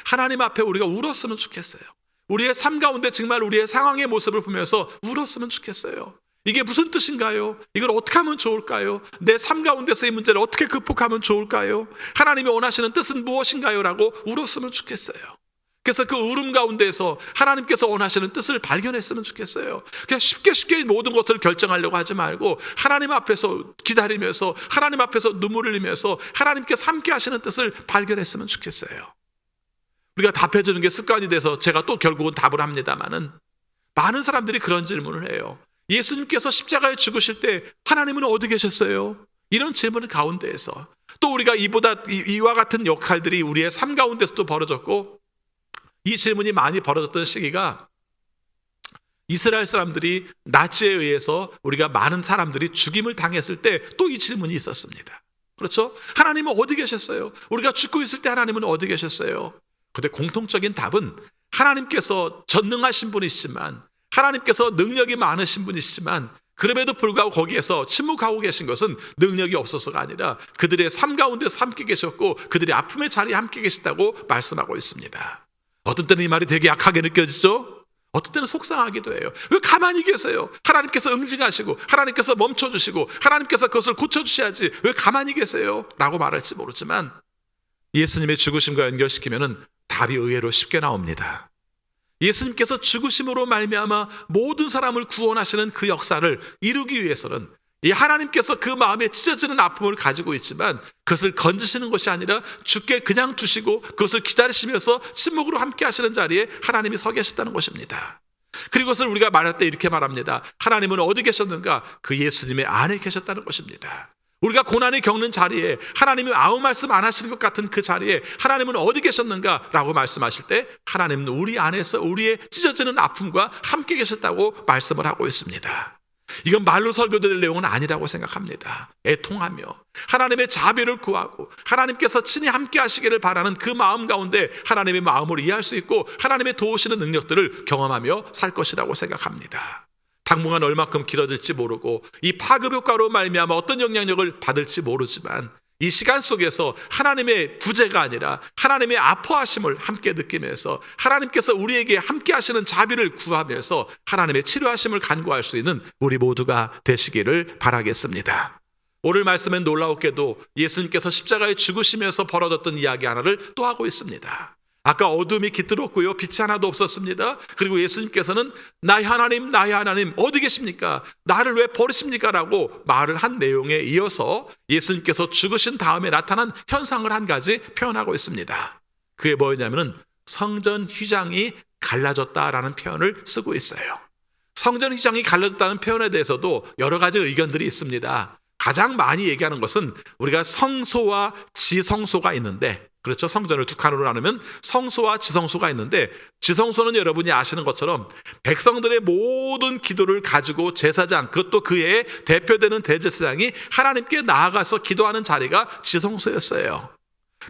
하나님 앞에 우리가 울었으면 좋겠어요. 우리의 삶 가운데 정말 우리의 상황의 모습을 보면서 울었으면 좋겠어요. 이게 무슨 뜻인가요? 이걸 어떻게 하면 좋을까요? 내 삶 가운데서 이 문제를 어떻게 극복하면 좋을까요? 하나님이 원하시는 뜻은 무엇인가요? 라고 울었으면 좋겠어요. 그래서 그 울음 가운데서 하나님께서 원하시는 뜻을 발견했으면 좋겠어요. 그냥 쉽게 모든 것들을 결정하려고 하지 말고 하나님 앞에서 기다리면서 하나님 앞에서 눈물을 흘리면서 하나님께서 함께 하시는 뜻을 발견했으면 좋겠어요. 우리가 답해 주는 게 습관이 돼서 제가 또 결국은 답을 합니다만은 많은 사람들이 그런 질문을 해요. 예수님께서 십자가에 죽으실 때 하나님은 어디 계셨어요? 이런 질문 가운데에서 또 우리가 이와 같은 역할들이 우리의 삶 가운데서도 벌어졌고, 이 질문이 많이 벌어졌던 시기가 이스라엘 사람들이 나치에 의해서 우리가 많은 사람들이 죽임을 당했을 때 또 이 질문이 있었습니다. 그렇죠? 하나님은 어디 계셨어요? 우리가 죽고 있을 때 하나님은 어디 계셨어요? 근데 공통적인 답은 하나님께서 전능하신 분이시지만, 하나님께서 능력이 많으신 분이시지만 그럼에도 불구하고 거기에서 침묵하고 계신 것은 능력이 없어서가 아니라 그들의 삶 가운데서 함께 계셨고 그들의 아픔의 자리에 함께 계시다고 말씀하고 있습니다. 어떤 때는 이 말이 되게 약하게 느껴지죠? 어떤 때는 속상하기도 해요. 왜 가만히 계세요? 하나님께서 응징하시고 하나님께서 멈춰주시고 하나님께서 그것을 고쳐주셔야지 왜 가만히 계세요? 라고 말할지 모르지만 예수님의 죽으심과 연결시키면 답이 의외로 쉽게 나옵니다. 예수님께서 죽으심으로 말미암아 모든 사람을 구원하시는 그 역사를 이루기 위해서는 이 하나님께서 그 마음에 찢어지는 아픔을 가지고 있지만 그것을 건지시는 것이 아니라 죽게 그냥 두시고 그것을 기다리시면서 침묵으로 함께 하시는 자리에 하나님이 서 계셨다는 것입니다. 그리고 그것을 우리가 말할 때 이렇게 말합니다. 하나님은 어디 계셨는가? 그 예수님의 안에 계셨다는 것입니다. 우리가 고난을 겪는 자리에 하나님이 아무 말씀 안 하시는 것 같은 그 자리에 하나님은 어디 계셨는가? 라고 말씀하실 때 하나님은 우리 안에서 우리의 찢어지는 아픔과 함께 계셨다고 말씀을 하고 있습니다. 이건 말로 설교될 내용은 아니라고 생각합니다. 애통하며 하나님의 자비를 구하고 하나님께서 친히 함께 하시기를 바라는 그 마음 가운데 하나님의 마음을 이해할 수 있고 하나님의 도우시는 능력들을 경험하며 살 것이라고 생각합니다. 당분간 얼마큼 길어질지 모르고 이 파급 효과로 말미암아 어떤 영향력을 받을지 모르지만 이 시간 속에서 하나님의 구제가 아니라 하나님의 아파하심을 함께 느끼면서 하나님께서 우리에게 함께 하시는 자비를 구하면서 하나님의 치료하심을 간구할 수 있는 우리 모두가 되시기를 바라겠습니다. 오늘 말씀엔 놀라웠게도 예수님께서 십자가에 죽으시면서 벌어졌던 이야기 하나를 또 하고 있습니다. 아까 어둠이 깃들었고요, 빛이 하나도 없었습니다. 그리고 예수님께서는 나의 하나님 어디 계십니까? 나를 왜 버리십니까? 라고 말을 한 내용에 이어서 예수님께서 죽으신 다음에 나타난 현상을 한 가지 표현하고 있습니다. 그게 뭐냐면은 성전 휘장이 갈라졌다라는 표현을 쓰고 있어요. 성전 휘장이 갈라졌다는 표현에 대해서도 여러 가지 의견들이 있습니다. 가장 많이 얘기하는 것은 우리가 성소와 지성소가 있는데, 그렇죠? 성전을 두 칸으로 나누면 성소와 지성소가 있는데, 지성소는 여러분이 아시는 것처럼 백성들의 모든 기도를 가지고 제사장, 그것도 그의 대표되는 대제사장이 하나님께 나아가서 기도하는 자리가 지성소였어요.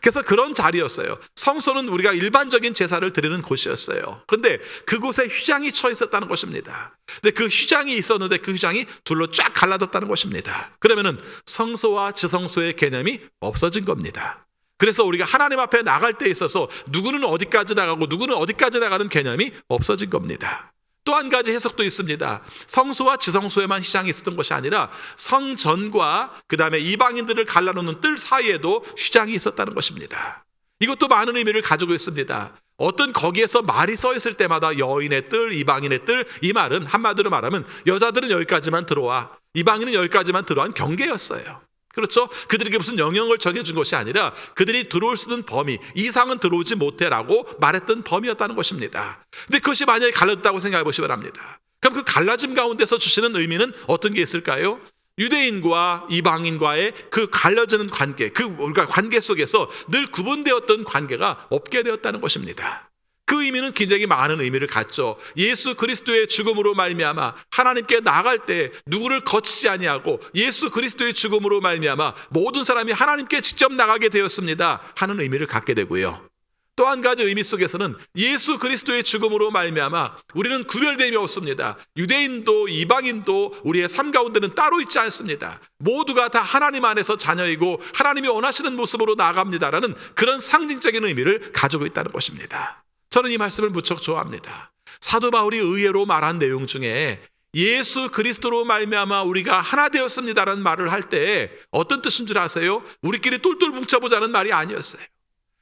그래서 그런 자리였어요. 성소는 우리가 일반적인 제사를 드리는 곳이었어요. 그런데 그곳에 휘장이 처해 있었다는 것입니다. 근데 그 휘장이 있었는데 그 휘장이 둘로 쫙 갈라졌다는 것입니다. 그러면은 성소와 지성소의 개념이 없어진 겁니다. 그래서 우리가 하나님 앞에 나갈 때 있어서 누구는 어디까지 나가고 누구는 어디까지 나가는 개념이 없어진 겁니다. 또 한 가지 해석도 있습니다. 성소와 지성소에만 휘장이 있었던 것이 아니라 성전과 그 다음에 이방인들을 갈라놓는 뜰 사이에도 휘장이 있었다는 것입니다. 이것도 많은 의미를 가지고 있습니다. 어떤 거기에서 말이 써 있을 때마다 여인의 뜰, 이방인의 뜰, 이 말은 한마디로 말하면 여자들은 여기까지만 들어와, 이방인은 여기까지만 들어와는 경계였어요. 그렇죠? 그들에게 무슨 영역을 정해준 것이 아니라 그들이 들어올 수 있는 범위 이상은 들어오지 못해라고 말했던 범위였다는 것입니다. 근데 그것이 만약에 갈라졌다고 생각해 보시기 바랍니다. 그럼 그 갈라짐 가운데서 주시는 의미는 어떤 게 있을까요? 유대인과 이방인과의 그 갈라지는 관계, 그 우리가 관계 속에서 늘 구분되었던 관계가 없게 되었다는 것입니다. 그 의미는 굉장히 많은 의미를 갖죠. 예수 그리스도의 죽음으로 말미암아 하나님께 나갈 때 누구를 거치지 아니하고 예수 그리스도의 죽음으로 말미암아 모든 사람이 하나님께 직접 나가게 되었습니다 하는 의미를 갖게 되고요. 또 한 가지 의미 속에서는 예수 그리스도의 죽음으로 말미암아 우리는 구별됨이 없습니다. 유대인도 이방인도 우리의 삶 가운데는 따로 있지 않습니다. 모두가 다 하나님 안에서 자녀이고 하나님이 원하시는 모습으로 나아갑니다라는 그런 상징적인 의미를 가지고 있다는 것입니다. 저는 이 말씀을 무척 좋아합니다. 사도 바울이 의외로 말한 내용 중에 예수 그리스도로 말미암아 우리가 하나 되었습니다라는 말을 할 때 어떤 뜻인 줄 아세요? 우리끼리 똘똘 뭉쳐보자는 말이 아니었어요.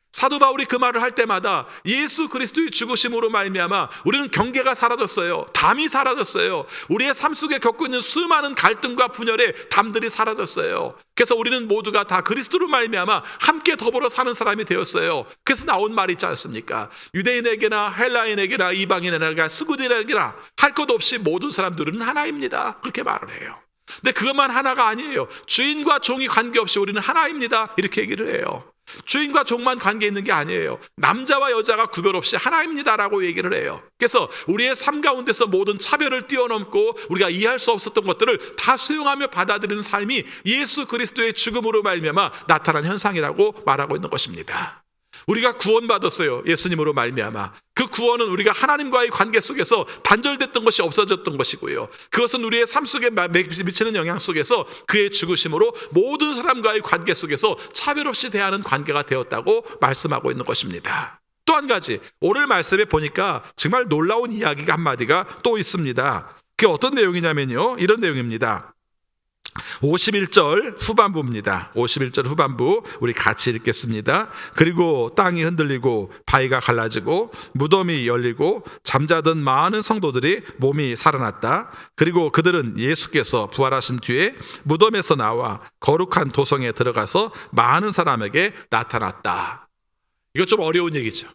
사도 바울이 그 말을 할 때마다 예수 그리스도의 죽으심으로 말미암아 우리는 경계가 사라졌어요. 담이 사라졌어요. 우리의 삶 속에 겪고 있는 수많은 갈등과 분열의 담들이 사라졌어요. 그래서 우리는 모두가 다 그리스도로 말미암아 함께 더불어 사는 사람이 되었어요. 그래서 나온 말이 있지 않습니까? 유대인에게나 헬라인에게나 이방인에게나 스구디에게나 할 것 없이 모든 사람들은 하나입니다. 그렇게 말을 해요. 근데 그것만 하나가 아니에요. 주인과 종이 관계없이 우리는 하나입니다. 이렇게 얘기를 해요. 주인과 종만 관계 있는 게 아니에요. 남자와 여자가 구별 없이 하나입니다라고 얘기를 해요. 그래서 우리의 삶 가운데서 모든 차별을 뛰어넘고 우리가 이해할 수 없었던 것들을 다 수용하며 받아들이는 삶이 예수 그리스도의 죽음으로 말미암아 나타난 현상이라고 말하고 있는 것입니다. 우리가 구원받았어요. 예수님으로 말미암아. 그 구원은 우리가 하나님과의 관계 속에서 단절됐던 것이 없어졌던 것이고요. 그것은 우리의 삶 속에 미치는 영향 속에서 그의 죽으심으로 모든 사람과의 관계 속에서 차별 없이 대하는 관계가 되었다고 말씀하고 있는 것입니다. 또 한 가지, 오늘 말씀에 보니까 정말 놀라운 이야기가 한마디가 또 있습니다. 그게 어떤 내용이냐면요, 이런 내용입니다. 51절 후반부입니다. 51절 후반부 우리 같이 읽겠습니다. 그리고 땅이 흔들리고 바위가 갈라지고 무덤이 열리고 잠자던 많은 성도들이 몸이 살아났다. 그리고 그들은 예수께서 부활하신 뒤에 무덤에서 나와 거룩한 도성에 들어가서 많은 사람에게 나타났다. 이거 좀 어려운 얘기죠.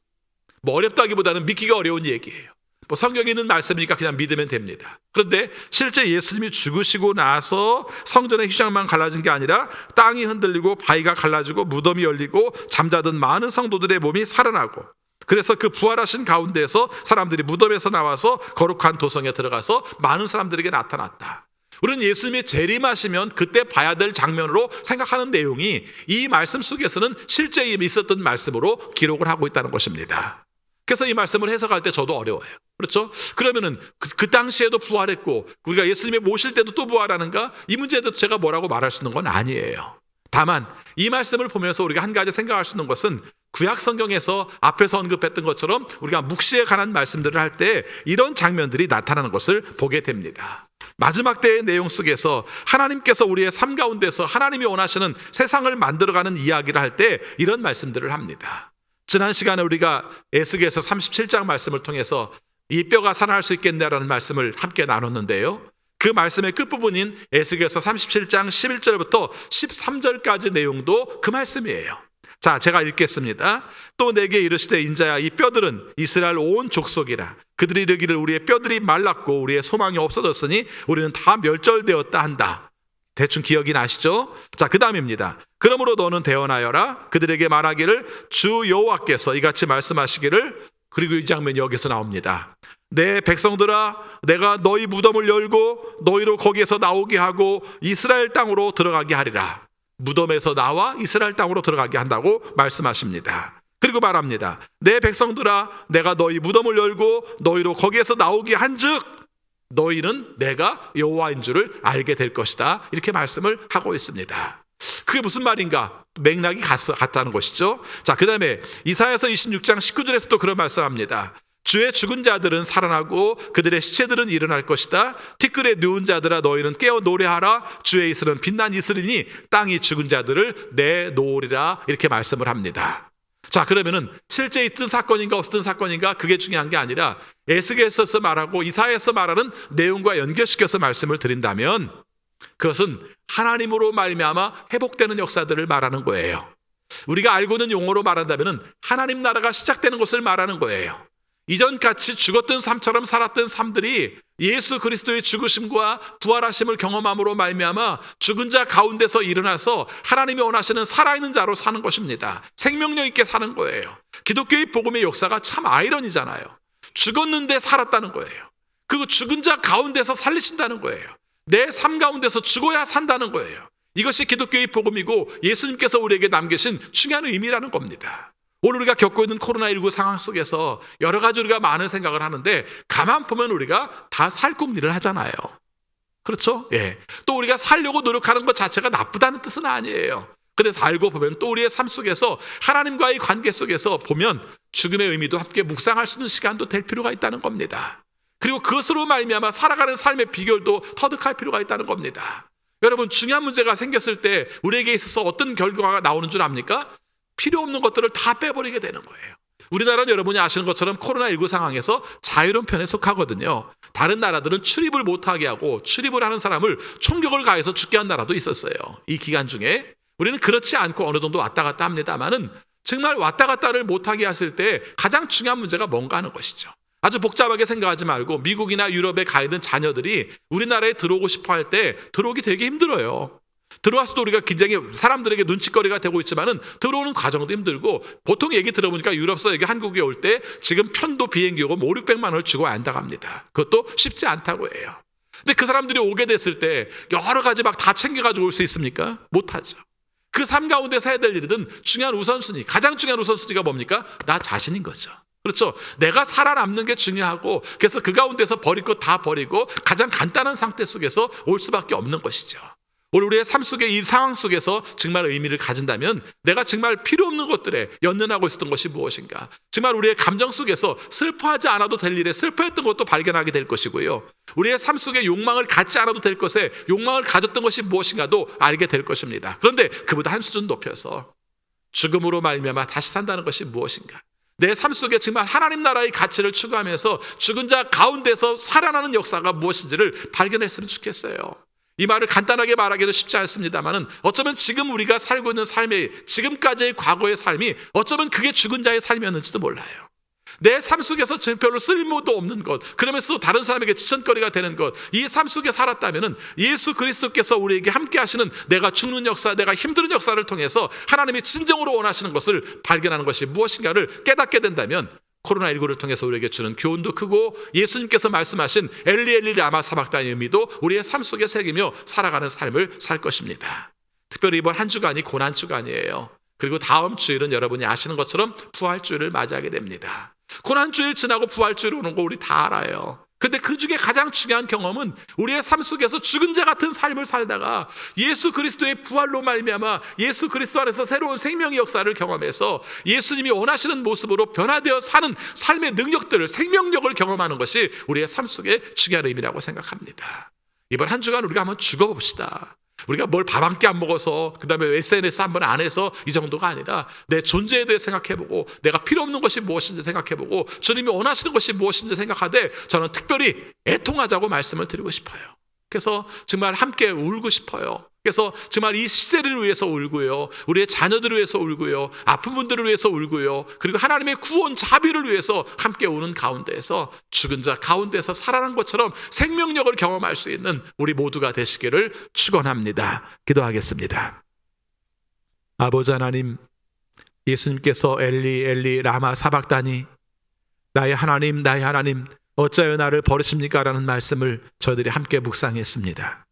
뭐 어렵다기보다는 믿기가 어려운 얘기예요. 뭐 성경에 있는 말씀이니까 그냥 믿으면 됩니다. 그런데 실제 예수님이 죽으시고 나서 성전의 휘장만 갈라진 게 아니라 땅이 흔들리고 바위가 갈라지고 무덤이 열리고 잠자던 많은 성도들의 몸이 살아나고, 그래서 그 부활하신 가운데에서 사람들이 무덤에서 나와서 거룩한 도성에 들어가서 많은 사람들에게 나타났다. 우리는 예수님이 재림하시면 그때 봐야 될 장면으로 생각하는 내용이 이 말씀 속에서는 실제 있었던 말씀으로 기록을 하고 있다는 것입니다. 그래서 이 말씀을 해석할 때 저도 어려워요. 그렇죠? 그러면은 그 당시에도 부활했고 우리가 예수님의 모실 때도 또 부활하는가? 이 문제에 대해서 제가 뭐라고 말할 수 있는 건 아니에요. 다만 이 말씀을 보면서 우리가 한 가지 생각할 수 있는 것은 구약 성경에서 앞에서 언급했던 것처럼 우리가 묵시에 관한 말씀들을 할 때 이런 장면들이 나타나는 것을 보게 됩니다. 마지막 때의 내용 속에서 하나님께서 우리의 삶 가운데서 하나님이 원하시는 세상을 만들어가는 이야기를 할 때 이런 말씀들을 합니다. 지난 시간에 우리가 에스겔서 37장 말씀을 통해서 이 뼈가 살아날 수 있겠냐라는 말씀을 함께 나눴는데요. 그 말씀의 끝부분인 에스겔서 37장 11절부터 13절까지 내용도 그 말씀이에요. 자, 제가 읽겠습니다. 또 내게 이르시되 인자야, 이 뼈들은 이스라엘 온 족속이라. 그들이 이르기를 우리의 뼈들이 말랐고 우리의 소망이 없어졌으니 우리는 다 멸절되었다 한다. 대충 기억이 나시죠? 자, 그 다음입니다. 그러므로 너는 대언하여라. 그들에게 말하기를 주 여호와께서 이같이 말씀하시기를, 그리고 이 장면이 여기서 나옵니다. 내 백성들아, 내가 너희 무덤을 열고 너희로 거기에서 나오게 하고 이스라엘 땅으로 들어가게 하리라. 무덤에서 나와 이스라엘 땅으로 들어가게 한다고 말씀하십니다. 그리고 말합니다. 내 백성들아, 내가 너희 무덤을 열고 너희로 거기에서 나오게 한즉 너희는 내가 여호와인 줄을 알게 될 것이다. 이렇게 말씀을 하고 있습니다. 그게 무슨 말인가? 맥락이 같다는 것이죠. 자, 그 다음에 이사야서 26장 19절에서도 그런 말씀합니다. 주의 죽은 자들은 살아나고 그들의 시체들은 일어날 것이다. 티끌에 누운 자들아, 너희는 깨어 노래하라. 주의 이슬은 빛난 이슬이니 땅이 죽은 자들을 내놓으리라. 이렇게 말씀을 합니다. 자, 그러면은 실제 있던 사건인가 없었던 사건인가 그게 중요한 게 아니라 에스겔서에서 말하고 이사야에서 말하는 내용과 연결시켜서 말씀을 드린다면 그것은 하나님으로 말미암아 회복되는 역사들을 말하는 거예요. 우리가 알고 있는 용어로 말한다면은 하나님 나라가 시작되는 것을 말하는 거예요. 이전같이 죽었던 삶처럼 살았던 삶들이 예수 그리스도의 죽으심과 부활하심을 경험함으로 말미암아 죽은 자 가운데서 일어나서 하나님이 원하시는 살아있는 자로 사는 것입니다. 생명력 있게 사는 거예요. 기독교의 복음의 역사가 참 아이러니잖아요. 죽었는데 살았다는 거예요. 그리고 죽은 자 가운데서 살리신다는 거예요. 내 삶 가운데서 죽어야 산다는 거예요. 이것이 기독교의 복음이고 예수님께서 우리에게 남기신 중요한 의미라는 겁니다. 오늘 우리가 겪고 있는 코로나19 상황 속에서 여러 가지 우리가 많은 생각을 하는데 가만 보면 우리가 다 살궁리를 하잖아요. 그렇죠? 예. 또 우리가 살려고 노력하는 것 자체가 나쁘다는 뜻은 아니에요. 근데 살고 보면 또 우리의 삶 속에서 하나님과의 관계 속에서 보면 죽음의 의미도 함께 묵상할 수 있는 시간도 될 필요가 있다는 겁니다. 그리고 그것으로 말미암아 살아가는 삶의 비결도 터득할 필요가 있다는 겁니다. 여러분, 중요한 문제가 생겼을 때 우리에게 있어서 어떤 결과가 나오는 줄 압니까? 필요 없는 것들을 다 빼버리게 되는 거예요. 우리나라는 여러분이 아시는 것처럼 코로나19 상황에서 자유로운 편에 속하거든요. 다른 나라들은 출입을 못하게 하고 출입을 하는 사람을 총격을 가해서 죽게 한 나라도 있었어요. 이 기간 중에. 우리는 그렇지 않고 어느 정도 왔다 갔다 합니다만은 정말 왔다 갔다를 못하게 했을 때 가장 중요한 문제가 뭔가 하는 것이죠. 아주 복잡하게 생각하지 말고 미국이나 유럽에 가 있는 자녀들이 우리나라에 들어오고 싶어 할 때 들어오기 되게 힘들어요. 들어와서도 우리가 굉장히 사람들에게 눈치거리가 되고 있지만은 들어오는 과정도 힘들고 보통 얘기 들어보니까 유럽서 여기 한국에 올 때 지금 편도 비행기고 5,600만 원을 주고 안다고 합니다. 그것도 쉽지 않다고 해요. 근데 그 사람들이 오게 됐을 때 여러 가지 막 다 챙겨가지고 올 수 있습니까? 못하죠. 그 삶 가운데서 해야 될 일은 중요한 우선순위, 가장 중요한 우선순위가 뭡니까? 나 자신인 거죠. 그렇죠. 내가 살아남는 게 중요하고 그래서 그 가운데서 버릴 것 다 버리고 가장 간단한 상태 속에서 올 수밖에 없는 것이죠. 오늘 우리의 삶 속에 이 상황 속에서 정말 의미를 가진다면 내가 정말 필요 없는 것들에 연연하고 있었던 것이 무엇인가? 정말 우리의 감정 속에서 슬퍼하지 않아도 될 일에 슬퍼했던 것도 발견하게 될 것이고요. 우리의 삶 속에 욕망을 갖지 않아도 될 것에 욕망을 가졌던 것이 무엇인가도 알게 될 것입니다. 그런데 그보다 한 수준 높여서 죽음으로 말미암아 다시 산다는 것이 무엇인가? 내 삶 속에 정말 하나님 나라의 가치를 추구하면서 죽은 자 가운데서 살아나는 역사가 무엇인지를 발견했으면 좋겠어요. 이 말을 간단하게 말하기도 쉽지 않습니다만은 어쩌면 지금 우리가 살고 있는 삶의 지금까지의 과거의 삶이 어쩌면 그게 죽은 자의 삶이었는지도 몰라요. 내 삶 속에서 별로 쓸모도 없는 것, 그러면서도 다른 사람에게 지천거리가 되는 것, 이 삶 속에 살았다면은 예수 그리스도께서 우리에게 함께 하시는 내가 죽는 역사, 내가 힘든 역사를 통해서 하나님이 진정으로 원하시는 것을 발견하는 것이 무엇인가를 깨닫게 된다면 코로나19를 통해서 우리에게 주는 교훈도 크고 예수님께서 말씀하신 엘리 엘리 라마 사박단의 의미도 우리의 삶 속에 새기며 살아가는 삶을 살 것입니다. 특별히 이번 한 주간이 고난 주간이에요. 그리고 다음 주일은 여러분이 아시는 것처럼 부활주일을 맞이하게 됩니다. 고난주일 지나고 부활주일 오는 거 우리 다 알아요. 근데 그 중에 가장 중요한 경험은 우리의 삶 속에서 죽은 자 같은 삶을 살다가 예수 그리스도의 부활로 말미암아 예수 그리스도 안에서 새로운 생명의 역사를 경험해서 예수님이 원하시는 모습으로 변화되어 사는 삶의 능력들을, 생명력을 경험하는 것이 우리의 삶 속의 중요한 의미라고 생각합니다. 이번 한 주간 우리가 한번 죽어봅시다. 우리가 뭘 밥 한 끼 안 먹어서 그 다음에 SNS 한번 안 해서 이 정도가 아니라 내 존재에 대해 생각해보고 내가 필요 없는 것이 무엇인지 생각해보고 주님이 원하시는 것이 무엇인지 생각하되 저는 특별히 애통하자고 말씀을 드리고 싶어요. 그래서 정말 함께 울고 싶어요. 그래서 정말 이 시대를 위해서 울고요, 우리의 자녀들을 위해서 울고요, 아픈 분들을 위해서 울고요, 그리고 하나님의 구원 자비를 위해서 함께 우는 가운데에서 죽은 자 가운데서 살아난 것처럼 생명력을 경험할 수 있는 우리 모두가 되시기를 축원합니다. 기도하겠습니다. 아버지 하나님, 예수님께서 엘리 엘리 라마 사박다니 나의 하나님 나의 하나님 어찌하여 나를 버리십니까? 라는 말씀을 저희들이 함께 묵상했습니다.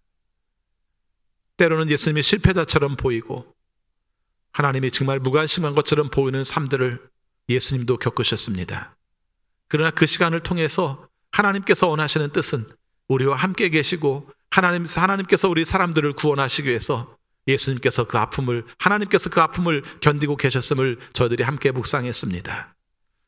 때로는 예수님이 실패자처럼 보이고 하나님이 정말 무관심한 것처럼 보이는 삶들을 예수님도 겪으셨습니다. 그러나 그 시간을 통해서 하나님께서 원하시는 뜻은 우리와 함께 계시고 하나님께서 우리 사람들을 구원하시기 위해서 예수님께서 하나님께서 그 아픔을 견디고 계셨음을 저희들이 함께 묵상했습니다.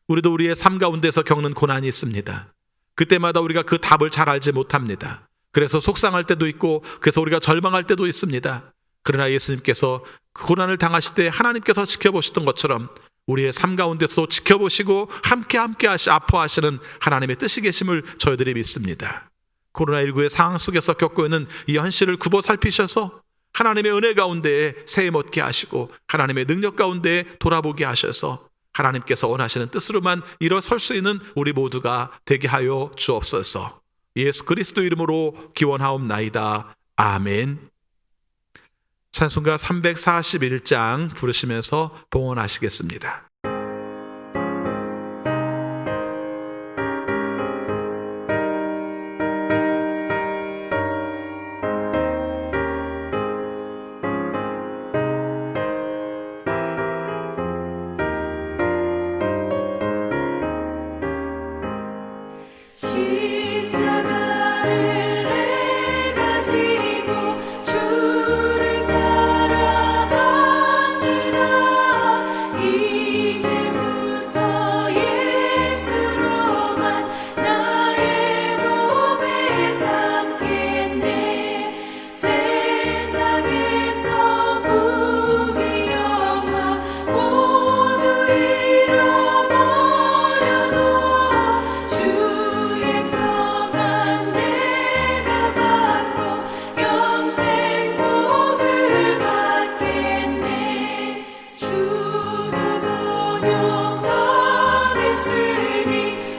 우리도 우리의 삶 가운데서 겪는 고난이 있습니다. 그때마다 우리가 그 답을 잘 알지 못합니다. 그래서 속상할 때도 있고 그래서 우리가 절망할 때도 있습니다. 그러나 예수님께서 그 고난을 당하실 때 하나님께서 지켜보셨던 것처럼 우리의 삶 가운데서 지켜보시고 함께 아파하시는 하나님의 뜻이 계심을 저희들이 믿습니다. 코로나19의 상황 속에서 겪고 있는 이 현실을 굽어 살피셔서 하나님의 은혜 가운데에 세임 얻게 하시고 하나님의 능력 가운데에 돌아보게 하셔서 하나님께서 원하시는 뜻으로만 일어설 수 있는 우리 모두가 되게 하여 주옵소서. 예수 그리스도 이름으로 기원하옵나이다. 아멘. 찬송가 341장 부르시면서 봉헌하시겠습니다.
십자가를 내가 지고 주를 따라갑니다. 이제부터 예수로만 나의 몸에 삼겠네. 세상에서 부귀 영화 모두 잃어버려도 주의 평안 내가 받고 영생 복을 받겠네. 주도 곤욕당했으니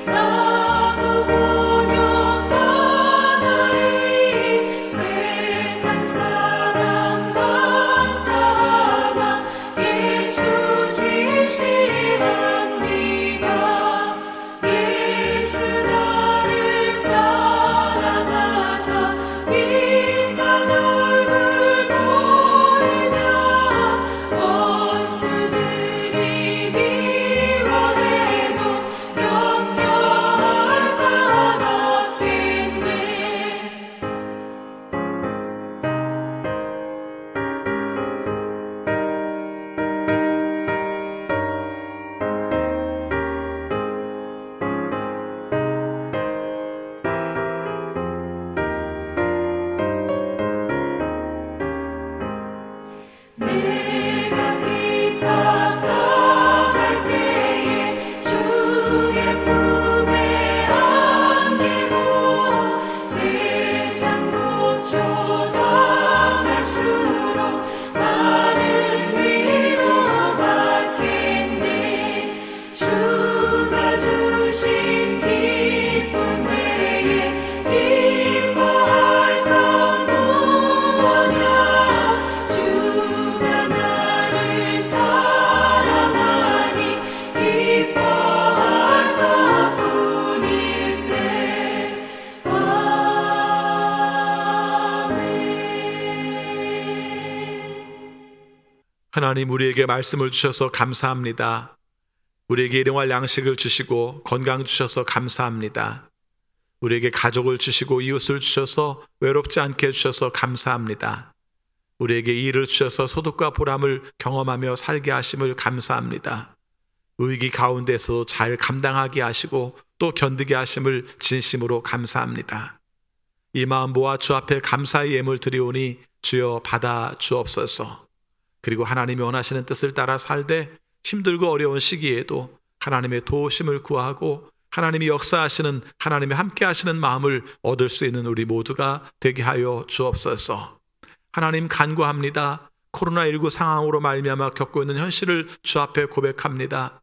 나도 곤욕당하리. 세상 사랑 감사하나 예수 진실합니다. 예수 나를 사랑하사 인간 얼굴 보이면 원수들이 미워해도 염려할 것 없겠네. 내가 핍박당할 때에 주의 품에 안기고 세상 고초당할수록 많은 위로 받겠네. 주가 주신 기쁨 외에 기뻐할 건 무엇냐. 주가 나를 사랑하니 기뻐할 것뿐일세. 아멘.
하나님 우리에게 말씀을 주셔서 감사합니다. 우리에게 일용할 양식을 주시고 건강 주셔서 감사합니다. 우리에게 가족을 주시고 이웃을 주셔서 외롭지 않게 해주셔서 감사합니다. 우리에게 일을 주셔서 소득과 보람을 경험하며 살게 하심을 감사합니다. 위기 가운데서 잘 감당하게 하시고 또 견디게 하심을 진심으로 감사합니다. 이 마음 모아 주 앞에 감사의 예물 드리오니 주여 받아 주옵소서. 그리고 하나님이 원하시는 뜻을 따라 살되 힘들고 어려운 시기에도 하나님의 도우심을 구하고 하나님이 역사하시는 하나님이 함께 하시는 마음을 얻을 수 있는 우리 모두가 되게 하여 주옵소서. 하나님 간구합니다. 코로나19 상황으로 말미암아 겪고 있는 현실을 주 앞에 고백합니다.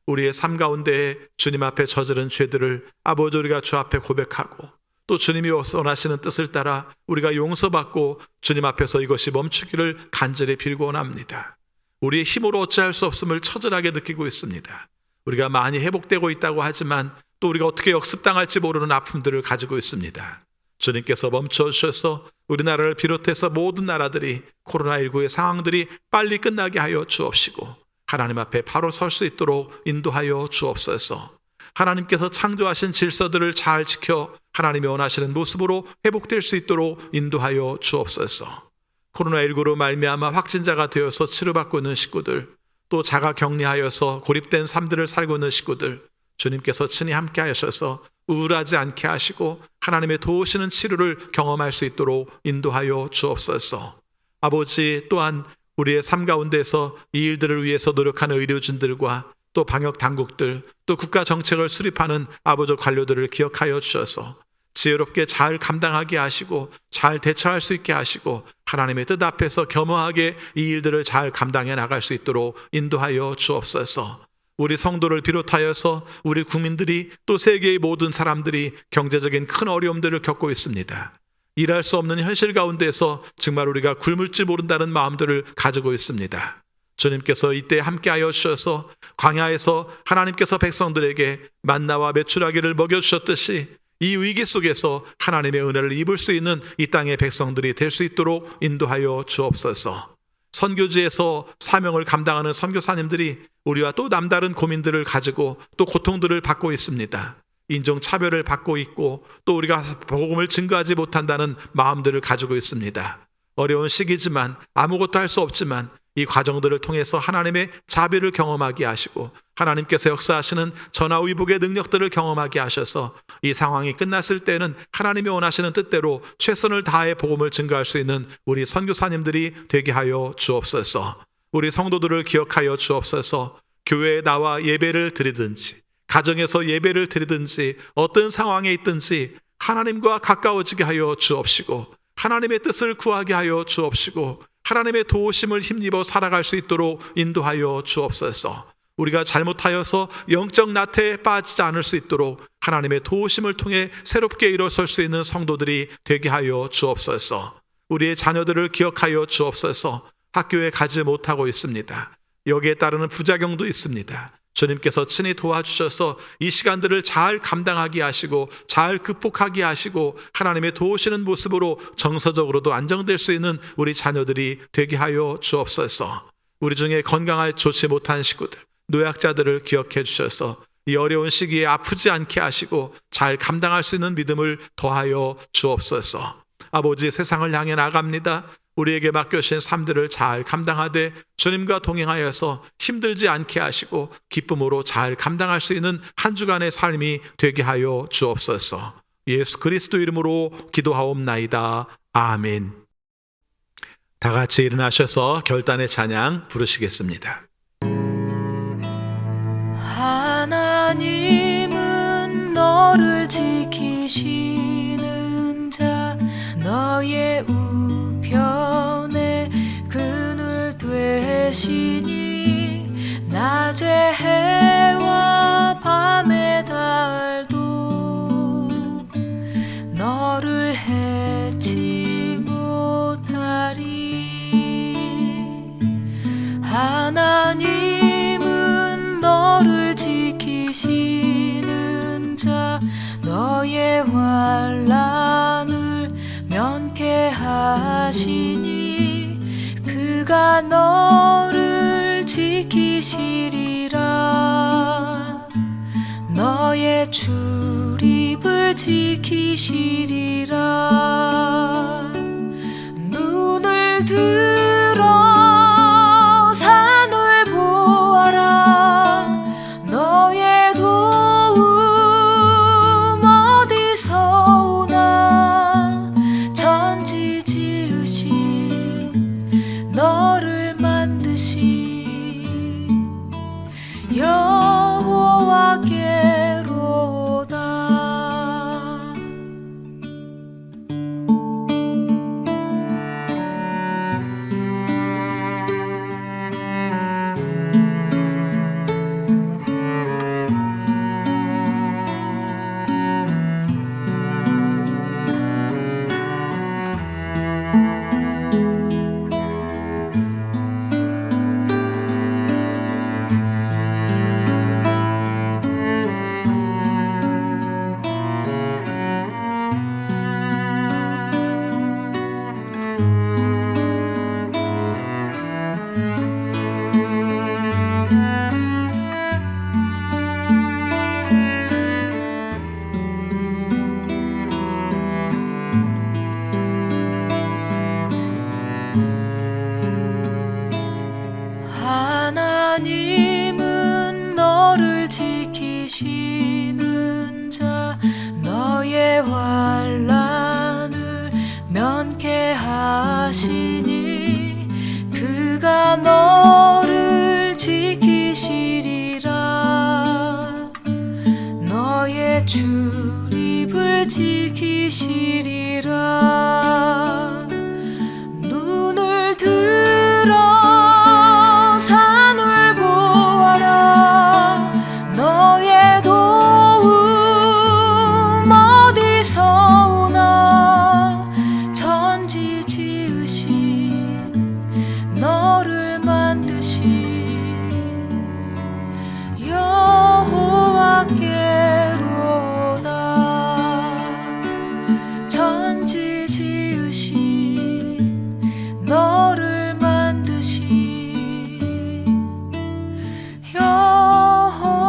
우리의 삶 가운데 주님 앞에 저지른 죄들을 아버지 우리가 주 앞에 고백하고 또 주님이 원하시는 뜻을 따라 우리가 용서받고 주님 앞에서 이것이 멈추기를 간절히 빌고 원합니다. 우리의 힘으로 어찌할 수 없음을 처절하게 느끼고 있습니다. 우리가 많이 회복되고 있다고 하지만 또 우리가 어떻게 역습당할지 모르는 아픔들을 가지고 있습니다. 주님께서 멈춰 주셔서 우리나라를 비롯해서 모든 나라들이 코로나19의 상황들이 빨리 끝나게 하여 주옵시고 하나님 앞에 바로 설 수 있도록 인도하여 주옵소서. 하나님께서 창조하신 질서들을 잘 지켜 하나님이 원하시는 모습으로 회복될 수 있도록 인도하여 주옵소서. 코로나19로 말미암아 확진자가 되어서 치료받고 있는 식구들, 또 자가 격리하여서 고립된 삶들을 살고 있는 식구들, 주님께서 친히 함께 하셔서 우울하지 않게 하시고 하나님의 도우시는 치료를 경험할 수 있도록 인도하여 주옵소서. 아버지, 또한 우리의 삶 가운데서 이 일들을 위해서 노력하는 의료진들과 또 방역 당국들, 또 국가 정책을 수립하는 아버지 관료들을 기억하여 주셔서 지혜롭게 잘 감당하게 하시고 잘 대처할 수 있게 하시고 하나님의 뜻 앞에서 겸허하게 이 일들을 잘 감당해 나갈 수 있도록 인도하여 주옵소서. 우리 성도를 비롯하여서 우리 국민들이 또 세계의 모든 사람들이 경제적인 큰 어려움들을 겪고 있습니다. 일할 수 없는 현실 가운데서 정말 우리가 굶을지 모른다는 마음들을 가지고 있습니다. 주님께서 이때 함께하여 주셔서 광야에서 하나님께서 백성들에게 만나와 메추라기를 먹여주셨듯이 이 위기 속에서 하나님의 은혜를 입을 수 있는 이 땅의 백성들이 될 수 있도록 인도하여 주옵소서. 선교지에서 사명을 감당하는 선교사님들이 우리와 또 남다른 고민들을 가지고 또 고통들을 받고 있습니다. 인종차별을 받고 있고 또 우리가 복음을 증거하지 못한다는 마음들을 가지고 있습니다. 어려운 시기지만 아무것도 할 수 없지만 이 과정들을 통해서 하나님의 자비를 경험하게 하시고 하나님께서 역사하시는 전화위복의 능력들을 경험하게 하셔서 이 상황이 끝났을 때는 하나님이 원하시는 뜻대로 최선을 다해 복음을 증거할 수 있는 우리 선교사님들이 되게 하여 주옵소서. 우리 성도들을 기억하여 주옵소서. 교회에 나와 예배를 드리든지 가정에서 예배를 드리든지 어떤 상황에 있든지 하나님과 가까워지게 하여 주옵시고 하나님의 뜻을 구하게 하여 주옵시고 하나님의 도우심을 힘입어 살아갈 수 있도록 인도하여 주옵소서. 우리가 잘못하여서 영적 나태에 빠지지 않을 수 있도록 하나님의 도우심을 통해 새롭게 일어설 수 있는 성도들이 되게 하여 주옵소서. 우리의 자녀들을 기억하여 주옵소서. 학교에 가지 못하고 있습니다. 여기에 따르는 부작용도 있습니다. 주님께서 친히 도와주셔서 이 시간들을 잘 감당하게 하시고 잘 극복하게 하시고 하나님의 도우시는 모습으로 정서적으로도 안정될 수 있는 우리 자녀들이 되게 하여 주옵소서. 우리 중에 건강하지 좋지 못한 식구들, 노약자들을 기억해 주셔서 이 어려운 시기에 아프지 않게 하시고 잘 감당할 수 있는 믿음을 더하여 주옵소서. 아버지, 세상을 향해 나갑니다. 우리에게 맡겨주신 삶들을 잘 감당하되 주님과 동행하여서 힘들지 않게 하시고 기쁨으로 잘 감당할 수 있는 한 주간의 삶이 되게 하여 주옵소서. 예수 그리스도 이름으로 기도하옵나이다. 아멘. 다 같이 일어나셔서 결단의 찬양 부르시겠습니다.
하나님은 너를 지키시는 자, 너의 우편에 그늘 되시니 낮에 해와 밤의 달도 너를 해치 못하리. 하나님은 너를 지키시는 자, 너의 환난을 면케하시니 그가 너를 지키시리라. 너의 출입을 지키시리라. 눈을 들어 산을 보아라. 너의 도움 어디서 오나. 천지 지으신 너를 만드신 여호와께로다. 내 출입을 지키시리라. 눈을 들어 산을 보아라. 너의 도움 어디서 오나. 천지 지으신 너를 만드신 여호와께로다. 천지 지으신 너를 만드신 여호와께로다.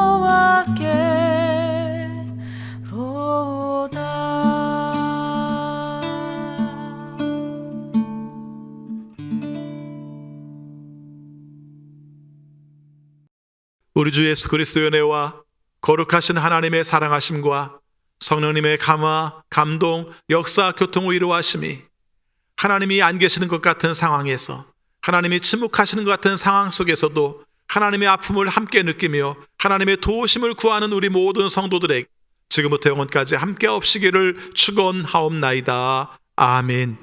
우리 주 예수 그리스도의 은혜와 거룩하신 하나님의 사랑하심과 성령님의 감화, 감동, 역사, 교통의 이루하심이 하나님이 안 계시는 것 같은 상황에서, 하나님이 침묵하시는 것 같은 상황 속에서도 하나님의 아픔을 함께 느끼며 하나님의 도우심을 구하는 우리 모든 성도들에게 지금부터 영원까지 함께 없시기를 축원하옵나이다. 아멘.